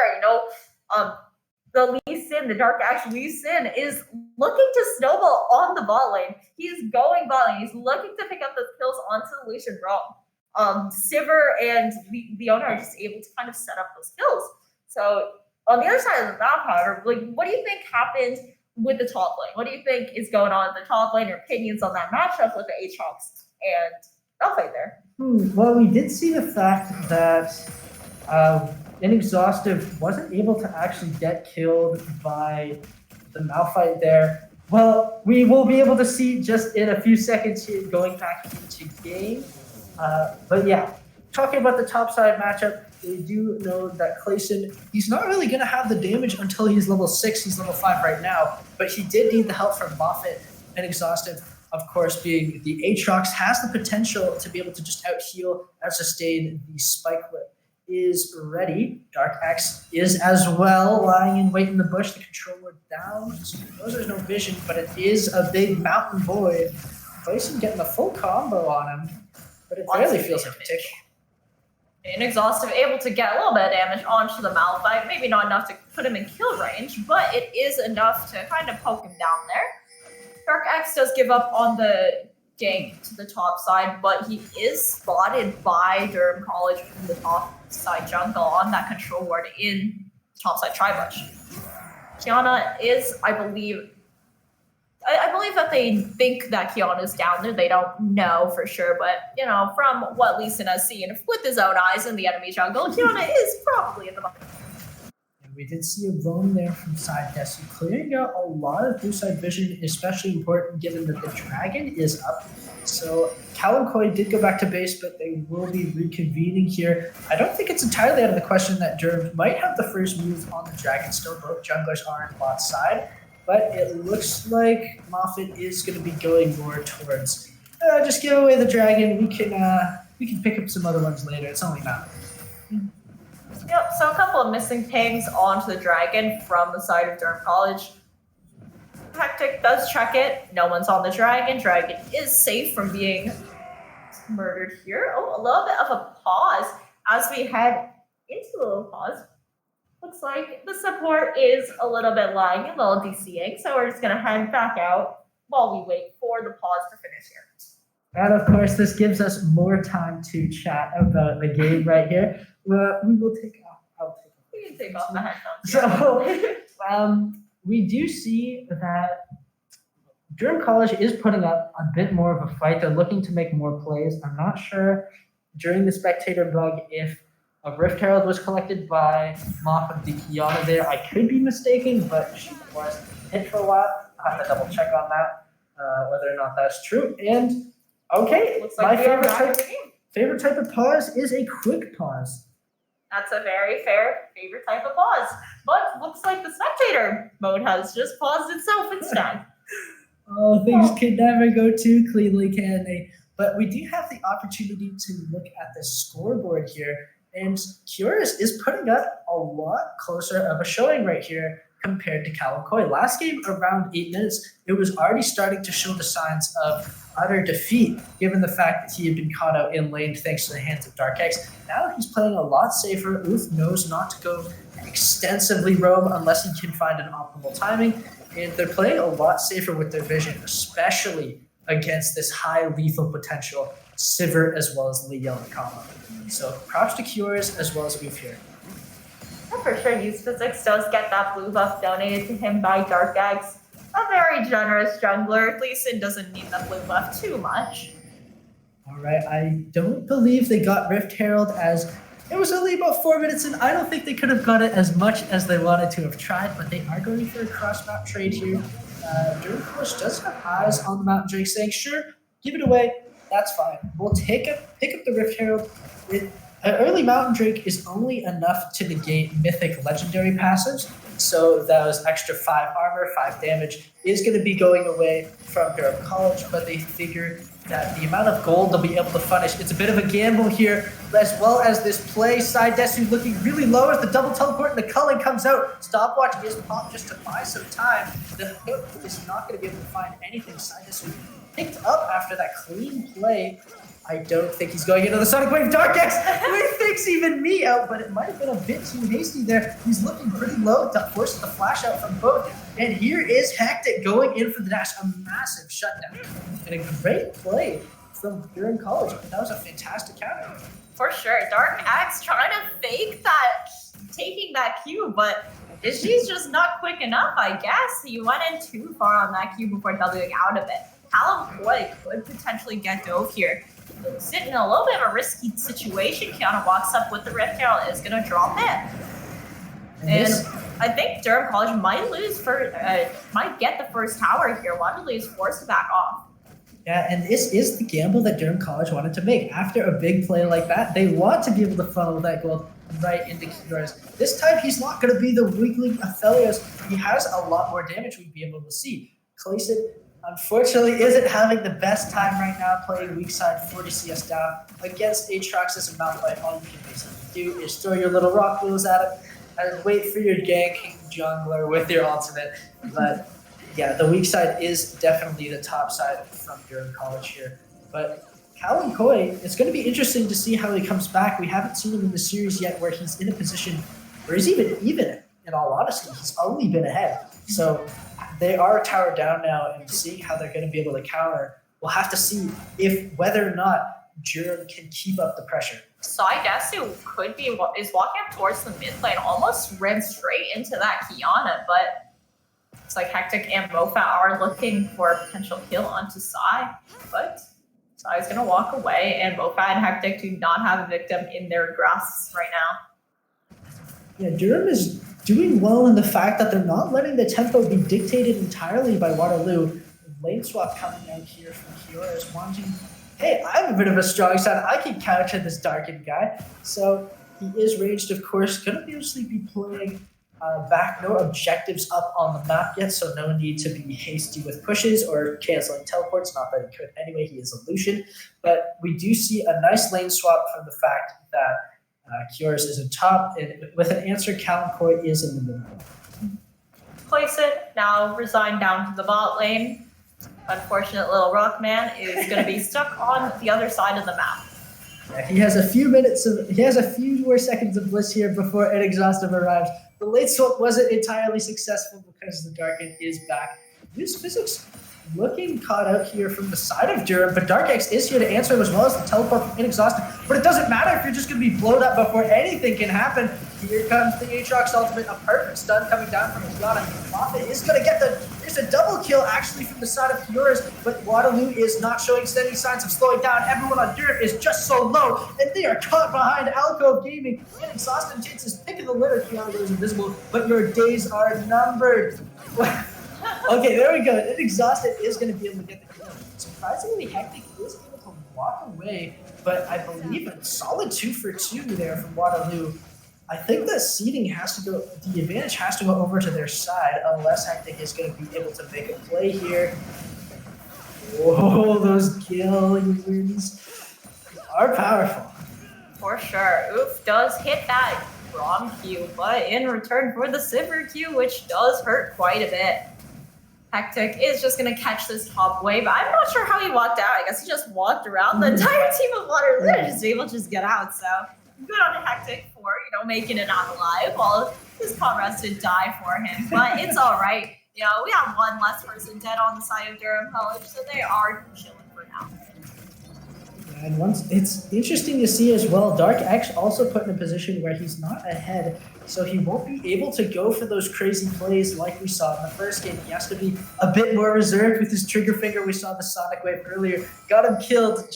The Lee Sin, the Dark Ash Lee Sin, is looking to snowball on the bot lane. He's going bot lane. He's looking to pick up those kills onto the Lucian Roam. Sivir and the owner are just able to kind of set up those kills. So on the other side of the map, however, like, what do you think happened with the top lane? What do you think is going on in the top lane? Your opinions on that matchup with the Aatrox and Malphite there? Well, we did see the fact that Inexhaustive wasn't able to actually get killed by the Malphite there. Well, we will be able to see just in a few seconds here going back into game. But yeah, talking about the top side matchup, we do know that Clayson, he's not really going to have the damage until he's level 6. He's level 5 right now, but he did need the help from Moffat and Exhaustive. Of course, being the Aatrox has the potential to be able to just out-heal and sustain the Spike Whip. Is ready. Dark Axe is as well, lying in wait in the bush. The control ward down. So there's no vision, but it is a big mountain void. Clayson getting a full combo on him, but it barely feels like a tick. Inexhaustive able to get a little bit of damage onto the Malphite. Maybe not enough to put him in kill range, but it is enough to kind of poke him down there. Dark Axe does give up on the gank to the top side, but he is spotted by Durham College from the top side jungle on that control ward in top side tri-bush. Kiana is, I believe that they think that Kiana is down there. They don't know for sure, but you know, from what Lee Sin has seen with his own eyes in the enemy jungle, Kiana is probably in the bottom. We did see a roam there from side Desu, clearing out a lot of blue side vision, especially important given that the dragon is up. So Callum Coy did go back to base, but they will be reconvening here. I don't think it's entirely out of the question that Durham might have the first move on the dragon still. Both junglers are on bot side, but it looks like Moffat is going to be going more towards just give away the dragon. We can pick up some other ones later. It's only not. Yep, so a couple of missing pings onto the dragon from the side of Durham College. Hectic does check it. No one's on the dragon. Dragon is safe from being murdered here. Oh, a little bit of a pause as we head into a little pause. Looks like the support is a little bit lagging, a little DCing, so we're just going to head back out while we wait for the pause to finish here. And of course, this gives us more time to chat about the game right here. We will take off. We can take off the headphones. So, we do see that Durham College is putting up a bit more of a fight. They're looking to make more plays. I'm not sure during the spectator bug if a Rift Herald was collected by Moff of the Kiana there. I could be mistaken, but she was hit for a while. I'll have to double check on that, whether or not that's true. And okay, looks like my favorite type of pause is a quick pause. That's a very fair favorite type of pause. But looks like the spectator mode has just paused itself instead. Oh, things can never go too cleanly, can they? But we do have the opportunity to look at the scoreboard here. And Curious is putting up a lot closer of a showing right here compared to Callum Coy. Last game, around 8 minutes, it was already starting to show the signs of utter defeat, given the fact that he had been caught out in lane thanks to the hands of Dark X. Now he's playing a lot safer. Uth knows not to go extensively roam unless he can find an optimal timing. And they're playing a lot safer with their vision, especially against this high lethal potential Sivir as well as Lee Yellen combo. So props to Cures as well as Uth here. Yeah, for sure, Use Physics does get that blue buff donated to him by Dark Eggs. A very generous jungler. Lee Sin doesn't need that blue buff too much. All right, I don't believe they got Rift Herald as it was only about 4 minutes in. I don't think they could have got it as much as they wanted to have tried, but they are going for a cross-map trade here. Durham College does have eyes on the Mountain Drake saying, sure, give it away. That's fine. We'll pick up the Rift Herald. An early Mountain Drake is only enough to negate mythic legendary passives, so those extra 5 armor, 5 damage is going to be going away from Durham College, but they figure that the amount of gold they'll be able to punish, it's a bit of a gamble here, as well as this play. Side Desu looking really low as the double teleport and the culling comes out. Stopwatch is popped just to buy some time. The hook is not going to be able to find anything. Side Desu picked up after that clean play. I don't think he's going into the Sonic Wave. Dark X thinks even me out, but it might have been a bit too hasty there. He's looking pretty low to force the flash out from both. And here is Hectic going in for the dash. A massive shutdown. And a great play from Durham College. That was a fantastic counter. For sure. Dark X trying to fake that, taking that Q, but she's just not quick enough, I guess. He went in too far on that Q before doubling out of it. Callum Coy could potentially get dove here. Sitting in a little bit of a risky situation. Kiana walks up with the Rift Herald, is going to drop it. And I think Durham College might might get the first tower here. Waterloo is forced to back off. Yeah, and this is the gamble that Durham College wanted to make. After a big play like that, they want to be able to funnel that gold right into Kiyora's. This time, he's not going to be the weakling Aphelios. He has a lot more damage we'd be able to see. Clayson, unfortunately, isn't having the best time right now playing weak side 40 CS down against Aatrox's and Malphite. All you can basically do is throw your little rock wheels at him and wait for your ganking jungler with your ultimate. But yeah, the weak side is definitely the top side from Durham College here. But Callum Coy, it's going to be interesting to see how he comes back. We haven't seen him in the series yet where he's in a position where he's even, in all honesty, he's only been ahead. So they are tower down now, and seeing how they're going to be able to counter, we'll have to see whether or not Durham can keep up the pressure. Saidesu is walking up towards the mid lane, almost ran straight into that Kiana, but it's like Hectic and Mofa are looking for a potential kill onto Sai, but Sai's gonna walk away, and Mofa and Hectic do not have a victim in their grasps right now. Yeah, Durham is doing well in the fact that they're not letting the tempo be dictated entirely by Waterloo. Lane swap coming out here from Kiora is wanting, hey, I'm a bit of a strong side. I can counter this Darkened guy. So he is ranged, of course. Going to usually be playing back. No objectives up on the map yet, so no need to be hasty with pushes or canceling teleports. Not that he could anyway. He is a Lucian. But we do see a nice lane swap from the fact that Kiora's is in top. And with an answer, Callum Coy is in the middle. Place it. Now resign down to the bot lane. Unfortunate little rock man is going to be stuck on the other side of the map. Yeah, he has a few more seconds of bliss here before Inexhaustive arrives. The late swap wasn't entirely successful because the Darken is back. News Physics looking caught out here from the side of Durham, but Dark X is here to answer him as well as the teleport from Inexhaustive. But it doesn't matter if you're just going to be blown up before anything can happen. Here comes the Aatrox ultimate, a perfect stun coming down from Kiana. Moffat is going to get there's a double kill actually from the side of Kiora's, but Waterloo is not showing steady signs of slowing down. Everyone on Durham is just so low, and they are caught behind Alcove Gaming. Inexhaustive takes his pick of the litter. Kiana goes invisible, but your days are numbered. Okay, there we go. Inexhausted is going to be able to get the kill. Surprisingly, Hectic is able to walk away, but I believe a solid 2 for 2 there from Waterloo. I think the seeding the advantage has to go over to their side unless Hectic is going to be able to make a play here. Whoa, those kills are powerful. For sure. Oof does hit that wrong Q, but in return for the silver Q, which does hurt quite a bit. Hectic is just going to catch this top wave. I'm not sure how he walked out. I guess he just walked around the entire team of Waterloo and just able to just get out. So good on Hectic for, making it out alive while his comrades did die for him. But it's all right. We have one less person dead on the side of Durham College, so they are chilling for now. And it's interesting to see as well, Dark X also put in a position where he's not ahead, so he won't be able to go for those crazy plays like we saw in the first game. He has to be a bit more reserved with his trigger finger. We saw the Sonic Wave earlier. Got him killed.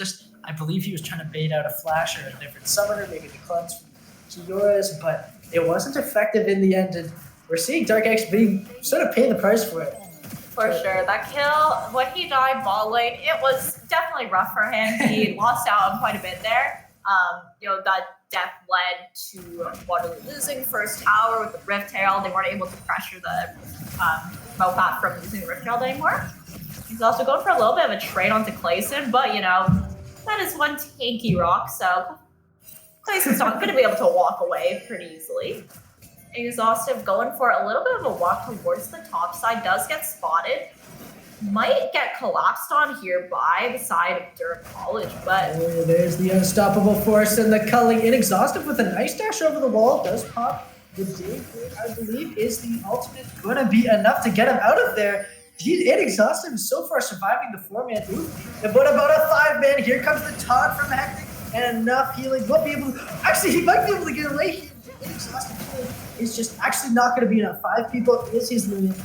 I believe he was trying to bait out a flash or a different summoner, maybe the cleanse from Kiyora's, but it wasn't effective in the end, and we're seeing Dark X being sort of paying the price for it. For sure. That kill, when he died ball lane, it was definitely rough for him. He lost out on quite a bit there. That death led to Waterloo losing first tower with the Rift Herald. They weren't able to pressure the Mopat from using the Rift Herald anymore. He's also going for a little bit of a trade onto Clayson, but, that is one tanky rock, so Clayson's not going to be able to walk away pretty easily. Exhaustive going for a little bit of a walk towards the top side, does get spotted. might get collapsed on here by the side of Durham College, but Oh, there's the unstoppable force and the culling. Inexhaustive with a nice dash over the wall. Does pop. The dig, I believe, is the ultimate going to be enough to get him out of there. He's Inexhaustive is so far surviving the 4-man. And what about a 5-man? Here comes the taunt from Hectic, and enough healing. Will be able to, actually, he might be able to get away here. Inexhaustive healing is just actually not going to be enough. 5 people is his limit.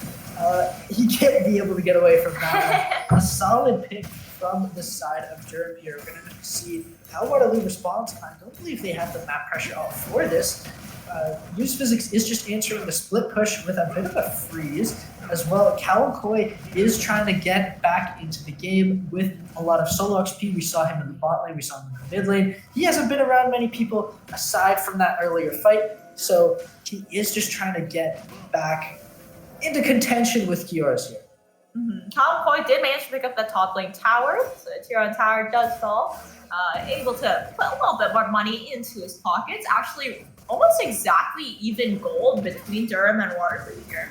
He can't be able to get away from that one. A solid pick from the side of Durham here. We're going to see how Waterloo responds. I don't believe they have the map pressure out for this. Use Physics is just answering the split push with a bit of a freeze as well. Callum Coy is trying to get back into the game with a lot of solo XP. We saw him in the bot lane, we saw him in the mid lane. He hasn't been around many people aside from that earlier fight, so he is just trying to get back into contention with Kiora's here. Callum Coy did manage to pick up the top lane tower, so the tier 1 tower does fall. Able to put a little bit more money into his pockets. Actually, almost exactly even gold between Durham and Waterloo here.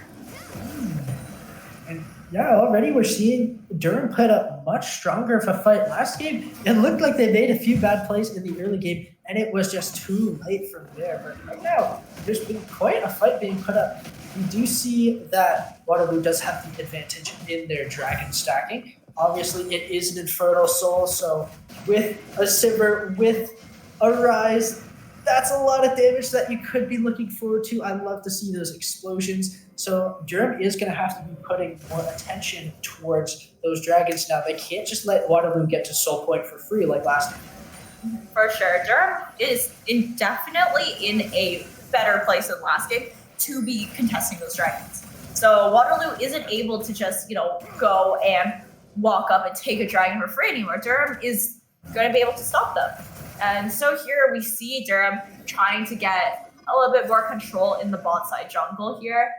And yeah, already we're seeing Durham put up much stronger of a fight last game. It looked like they made a few bad plays in the early game, and it was just too late from there. But right now, there's been quite a fight being put up. We do see that Waterloo does have the advantage in their dragon stacking. Obviously, it is an Infernal Soul, so with a Simmer, with a Rise, that's a lot of damage that you could be looking forward to. I love to see those explosions. So Durham is going to have to be putting more attention towards those dragons now. They can't just let Waterloo get to Soul Point for free like last time. For sure. Durham is definitely in a better place than last game to be contesting those dragons. So Waterloo isn't able to just, go and walk up and take a dragon for free anymore. Durham is going to be able to stop them. And so here we see Durham trying to get a little bit more control in the bot side jungle here.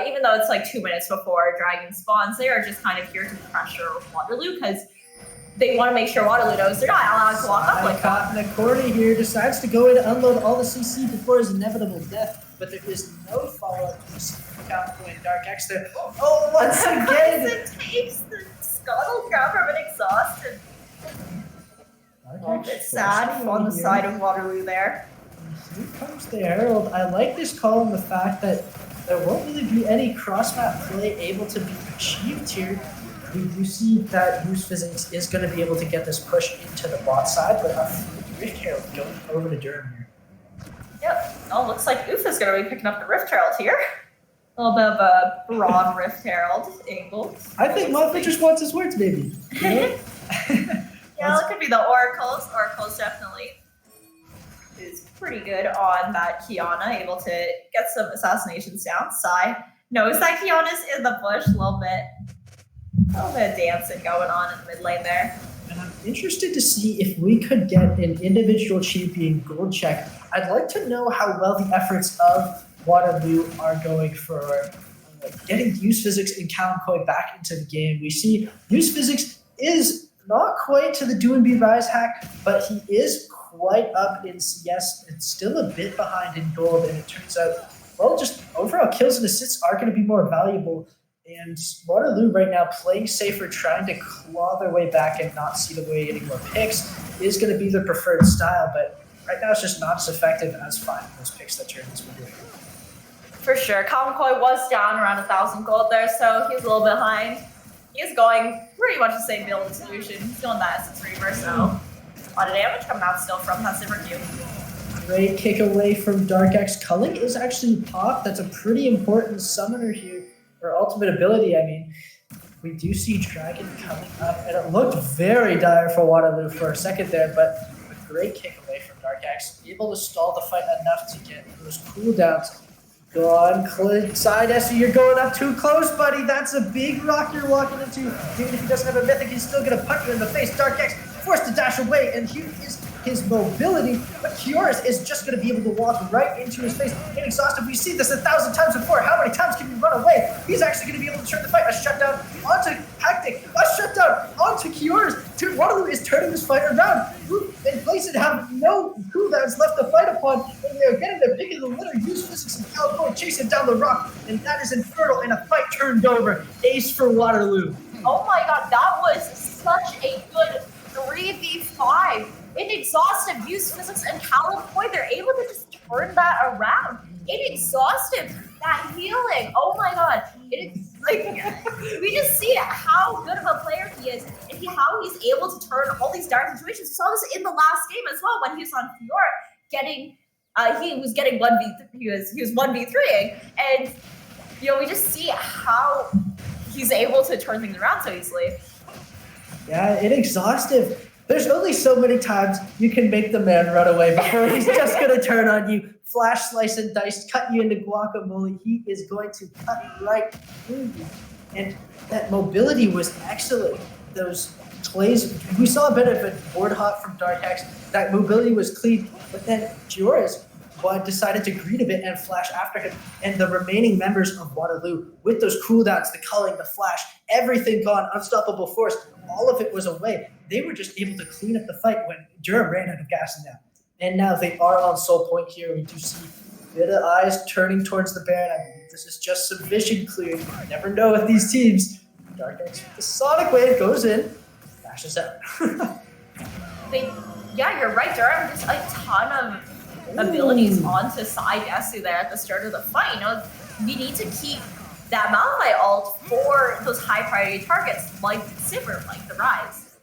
Even though it's like 2 minutes before dragon spawns, they are just kind of here to pressure Waterloo because they want to make sure Waterloo knows they're not allowed to walk up like that. Caught in a corner here, decides to go in and unload all the CC before his inevitable death, but there is no follow-up to the Counterpoint and Dark X there. Oh, once again! It takes the scuttle grab from an exhausted. A bit sad on the side of Waterloo there. Here comes the Herald. I like this call on the fact that there won't really be any cross-map play able to be achieved here. We do see that Use Physics is going to be able to get this push into the bot side, but a Rift Herald going over to Durham here. Yep. Oh, looks like Oof is going to be picking up the Rift Herald here. A little bit of a broad Rift Herald angle. I think Mothra just wants his words, baby. Yeah, it could be the Oracles. Oracles definitely is pretty good on that Kiana, able to get some assassinations down. Sai knows that Kiana's in the bush a little bit of dancing going on in the mid lane there. And I'm interested to see if we could get an individual champion gold check. I'd like to know how well the efforts of Waterloo are going for getting Use Physics and Callum Coy back into the game. We see Use Physics is not quite to the Do and Be Rise hack, but he is quite up in CS. It's still a bit behind in gold, and it turns out, well, just overall kills and assists are going to be more valuable. And Waterloo right now playing safer, trying to claw their way back and not see the way any more picks is going to be their preferred style, but right now it's just not as effective as finding those picks that Journey's been doing. For sure. Callum Coy was down around 1,000 gold there, so he's a little bit behind. He's going pretty much the same build solution. He's doing that Essence Reaver, so a lot of damage coming out still from that Simmer Q. Great kick away from Dark X. Culling is actually popped. That's a pretty important summoner here, or ultimate ability, I mean. We do see Dragon coming up, and it looked very dire for Waterloo for a second there, but a great kick away from Dark X. Able to stall the fight enough to get those cooldowns. Go on, side Esther, you're going up too close, buddy. That's a big rock you're walking into. Even if he doesn't have a mythic, he's still going to punch you in the face. Dark X forced to dash away, and here is his mobility. But Kioris is just going to be able to walk right into his face. Inexhaustive, we've seen this 1,000 times before. How many times can you run away? He's actually going to be able to turn the fight. A shutdown onto Hectic. A shutdown onto Kioris. Waterloo is turning this fight around. And Blazon have no cooldowns left to fight upon. And they're getting their pick of the litter. Use Physics and Calico chasing down the rock. And that is Infernal, and a fight turned over. Ace for Waterloo. Oh 5 in exhaustive use physics and Callum Point. They're able to just turn that around. In exhaustive, that healing. Oh my god. It's like we just see how good of a player he is and how he's able to turn all these dire situations. We saw this in the last game as well when he was on Fiora getting he was getting 1v3 he was 1v3ing, and we just see how he's able to turn things around so easily. Yeah, in exhaustive, there's only so many times you can make the man run away before he's just going to turn on you, flash, slice, and dice, cut you into guacamole. He is going to cut right through you. And that mobility was excellent. Those plays, we saw a bit of a board hop from Darkex. That mobility was clean, but then Fiora's decided to greet a bit and flash after him. And the remaining members of Waterloo, with those cooldowns, the culling, the flash, everything gone, unstoppable force, all of it was away. They were just able to clean up the fight when Durham ran out of gas now. And now they are on soul point here. We do see a bit of eyes turning towards the Baron. I believe this is just some vision clearing. You never know with these teams. Darkex, the Sonic Wave goes in, flashes out. Yeah, you're right. Durham just a ton of abilities onto side Esu there at the start of the fight. We need to keep that Malphite ult for those high priority targets like Sivir, like the Rise.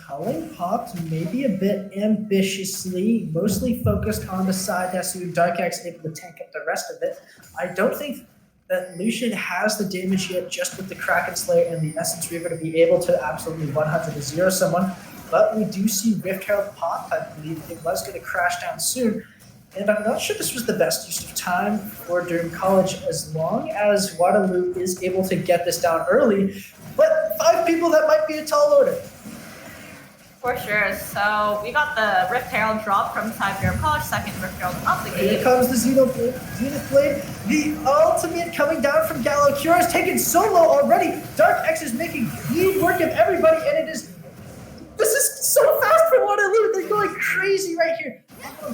Culling popped maybe a bit ambitiously, mostly focused on the side Esu. Darkex able to tank up the rest of it. I don't think that Lucian has the damage yet just with the Kraken Slayer and the Essence Reaver to be able to absolutely 100-0 someone. But we do see Rift Herald pop. I believe it was going to crash down soon. And I'm not sure this was the best use of time for Durham College as long as Waterloo is able to get this down early. But 5 people, that might be a tall order. For sure. So we got the Rift Herald drop from side Durham College, second Rift Herald up the game. Here comes the Zenith Blade. The ultimate coming down from Gallo. Cura's taken solo already. Darkex is making clean work of everybody, and it is... This is so fast for Waterloo. They're going crazy right here.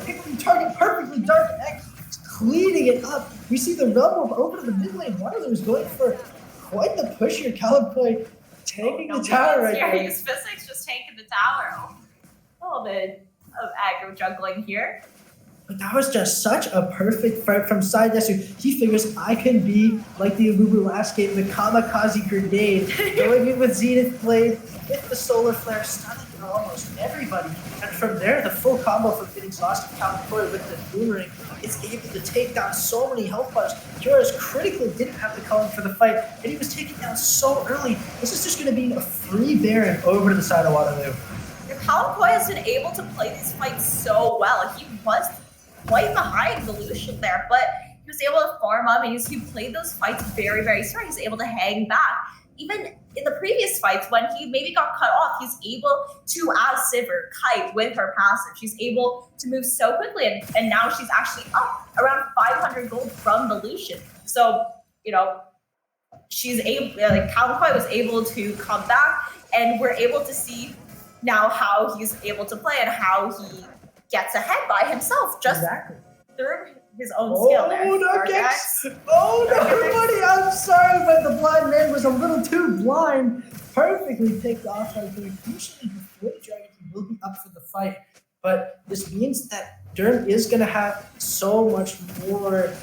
Picking the target perfectly. Darkex is cleaning it up. We see the Rumble over to the mid lane. Waterloo is going for quite the push here. Caliboy taking the tower right there. Use physics just taking the tower. A little bit of aggro juggling here. But that was just such a perfect fight from side Desu. He figures I can be like the Alubu last game, the Kamikaze Grenade, going in with Zenith Blade, hit the Solar Flare, stunning almost everybody. And from there, the full combo from getting exhausted Calicoy with the Boomerang is able to take down so many health bars. Kura's critically didn't have the calling for the fight, and he was taken down so early. This is just going to be a free Baron over to the side of Waterloo. Calicoy has been able to play these fights so well. He was quite behind the Lucian there, but he was able to farm up, and he played those fights very, very strong. He was able to hang back. Even in the previous fights, when he maybe got cut off, he's able to, as Sivir, kite with her passive. She's able to move so quickly, and now she's actually up around 500 gold from the Lucian. So, she's able, Calicoy was able to come back, and we're able to see now how he's able to play and how he gets ahead by himself just through his own skill there. Oh, no, buddy, I'm sorry, but the blind man was a little too blind. Perfectly picked off right there. Usually before Dragon, he will be up for the fight, but this means that Durham is going to have so much more,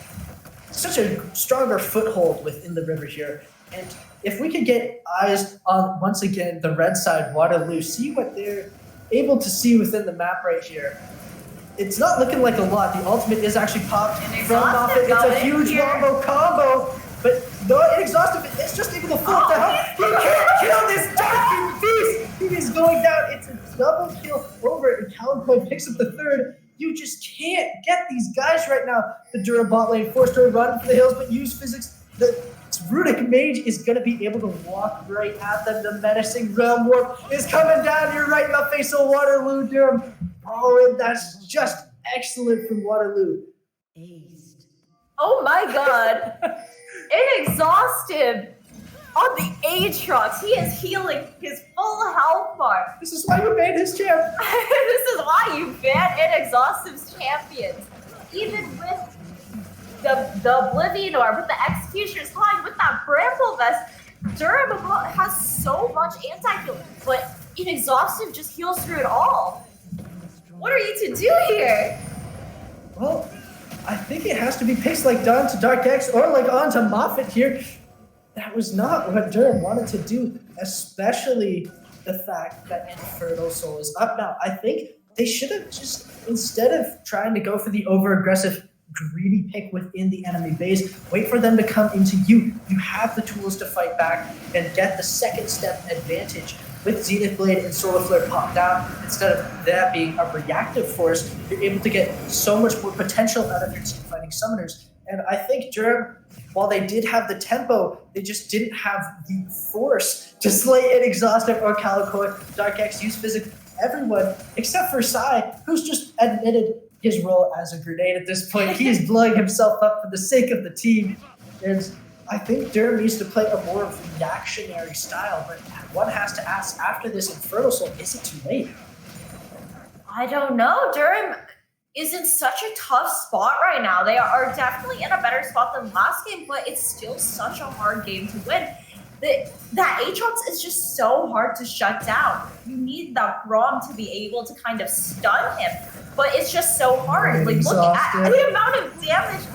such a stronger foothold within the river here. And if we could get eyes on, once again, the red side, Waterloo, see what they're able to see within the map right here. It's not looking like a lot. The ultimate is actually popped from off it. It's a huge combo, but no, inexhaustive. It's just able to flip the hell. He can't kill this dark beast. He is going down. It's a double kill over it. And Calicoy picks up the third. You just can't get these guys right now. The Durham bot lane forced to run for the hills, but use physics. The Runic Mage is going to be able to walk right at them. The menacing Realm Warp is coming down. You're right in the face of Waterloo, Durham. Oh, and that's just excellent from Waterloo. Oh my god. Inexhaustive on the Aatrox. He is healing his full health bar. This is why you made his champ. This is why you ban Inexhaustive's champions. Even with the Oblivion Orb, with the Executioner's Line, with that Bramble Vest, Durham has so much anti-heal, but Inexhaustive just heals through it all. What are you to do here? Well, I think it has to be picks like Dawn to Dark X or like on to Moffat here. That was not what Durham wanted to do, especially the fact that Infernal Soul is up now. I think they should have just, instead of trying to go for the over-aggressive, greedy pick within the enemy base, wait for them to come into you. You have the tools to fight back and get the second step advantage. With Zenith Blade and Solar Flare popped down, instead of that being a reactive force, you're able to get so much more potential out of your team fighting summoners. And I think Durham, while they did have the tempo, they just didn't have the force to slay Inexhaustive or Calicoy. Dark X used physics, everyone except for Sai, who's just admitted his role as a grenade at this point. He is blowing himself up for the sake of the team. And I think Durham needs to play a more reactionary style, but one has to ask, after this Infernal Soul, is it too late? I don't know. Durham is in such a tough spot right now. They are definitely in a better spot than last game, but it's still such a hard game to win. That Aatrox is just so hard to shut down. You need that Braum to be able to kind of stun him, but it's just so hard. Like, look at the amount of damage.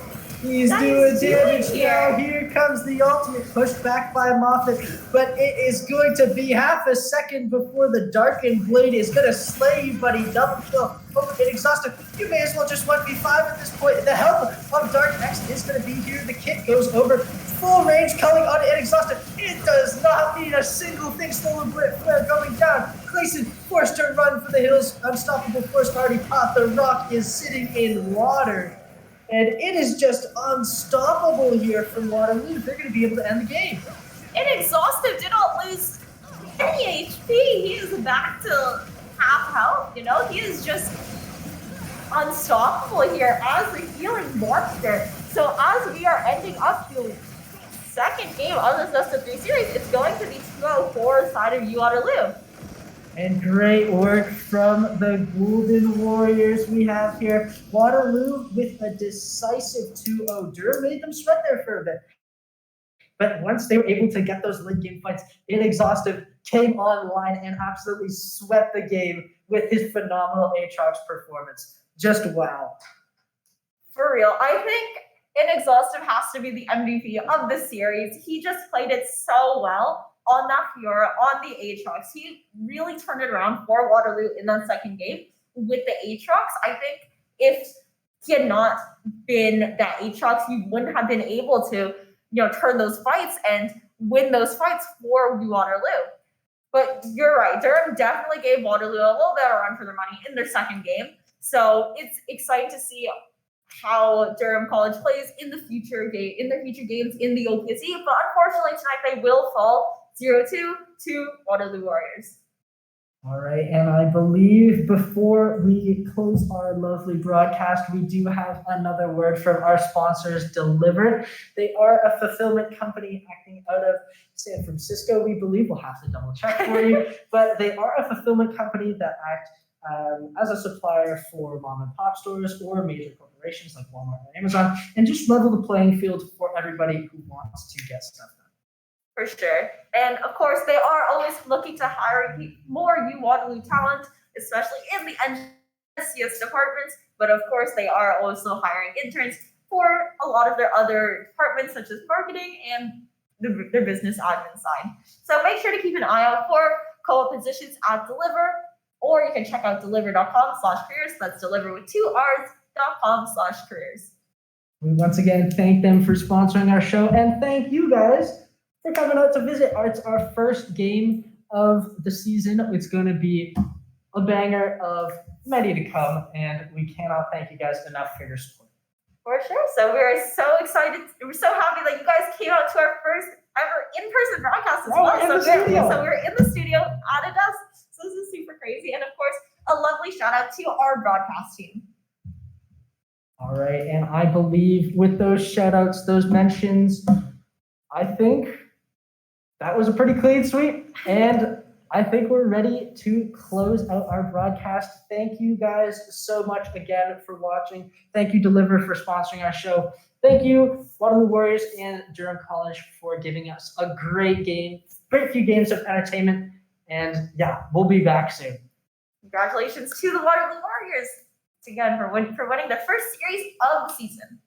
He's doing damage now. Here comes the ultimate, pushed back by Moffat, but it is going to be half a second before the Darkened Blade is going to slay you, buddy. Double kill over Inexhaustive. You may as well just 1v5 at this point. The help of Dark X is going to be here. The kit goes over. Full range culling on Inexhaustive. It does not need a single thing. Stolen Flare going down. Clayson forced to run for the hills. Unstoppable force already popped. The rock is sitting in water. And it is just unstoppable here from Waterloo. They're going to be able to end the game. Inexhaustive did not lose any HP. He is back to half health, you know? He is just unstoppable here as a healing monster. So as we are ending up the second game of this best of 3 series, it's going to be 2-0-4 side of Waterloo. And great work from the Golden Warriors we have here. Waterloo with a decisive 2-0. Durham made them sweat there for a bit. But once they were able to get those late game fights, Inexhaustive came online and absolutely swept the game with his phenomenal Aatrox performance. Just wow. For real, I think Inexhaustive has to be the MVP of the series. He just played it so well. On that Fiora, on the Aatrox. He really turned it around for Waterloo in that second game with the Aatrox. I think if he had not been that Aatrox, he wouldn't have been able to, turn those fights and win those fights for Waterloo. But you're right, Durham definitely gave Waterloo a little bit of a run for their money in their second game. So it's exciting to see how Durham College plays in the future games in the OPSE. But unfortunately tonight they will fall 0-2 to Waterloo Warriors. All right, and I believe before we close our lovely broadcast, we do have another word from our sponsors, Deliver. They are a fulfillment company acting out of San Francisco, we believe. We'll have to double check for you, but they are a fulfillment company that act as a supplier for mom and pop stores or major corporations like Walmart and Amazon, and just level the playing field for everybody who wants to get stuff done. For sure. And of course, they are always looking to hire more Waterloo talent, especially in the NCS departments. But of course, they are also hiring interns for a lot of their other departments, such as marketing and their business admin side. So make sure to keep an eye out for co-op positions at Deliver, or you can check out deliver.com/careers. That's deliver with 2 R's.com/careers. We once again thank them for sponsoring our show, and thank you guys for coming out to visit. It's our first game of the season. It's going to be a banger of many to come, and we cannot thank you guys enough for your support. For sure. So we're so excited. We're so happy that you guys came out to our first ever in-person broadcast as well. So we're in the studio at a desk. So this is super crazy. And of course, a lovely shout out to our broadcast team. All right. And I believe with those shout outs, those mentions, I think that was a pretty clean sweep, and I think we're ready to close out our broadcast. Thank you guys so much again for watching. Thank you, Deliver, for sponsoring our show. Thank you, Waterloo Warriors and Durham College, for giving us a great few games of entertainment. And yeah, we'll be back soon. Congratulations to the Waterloo Warriors again for winning the first series of the season.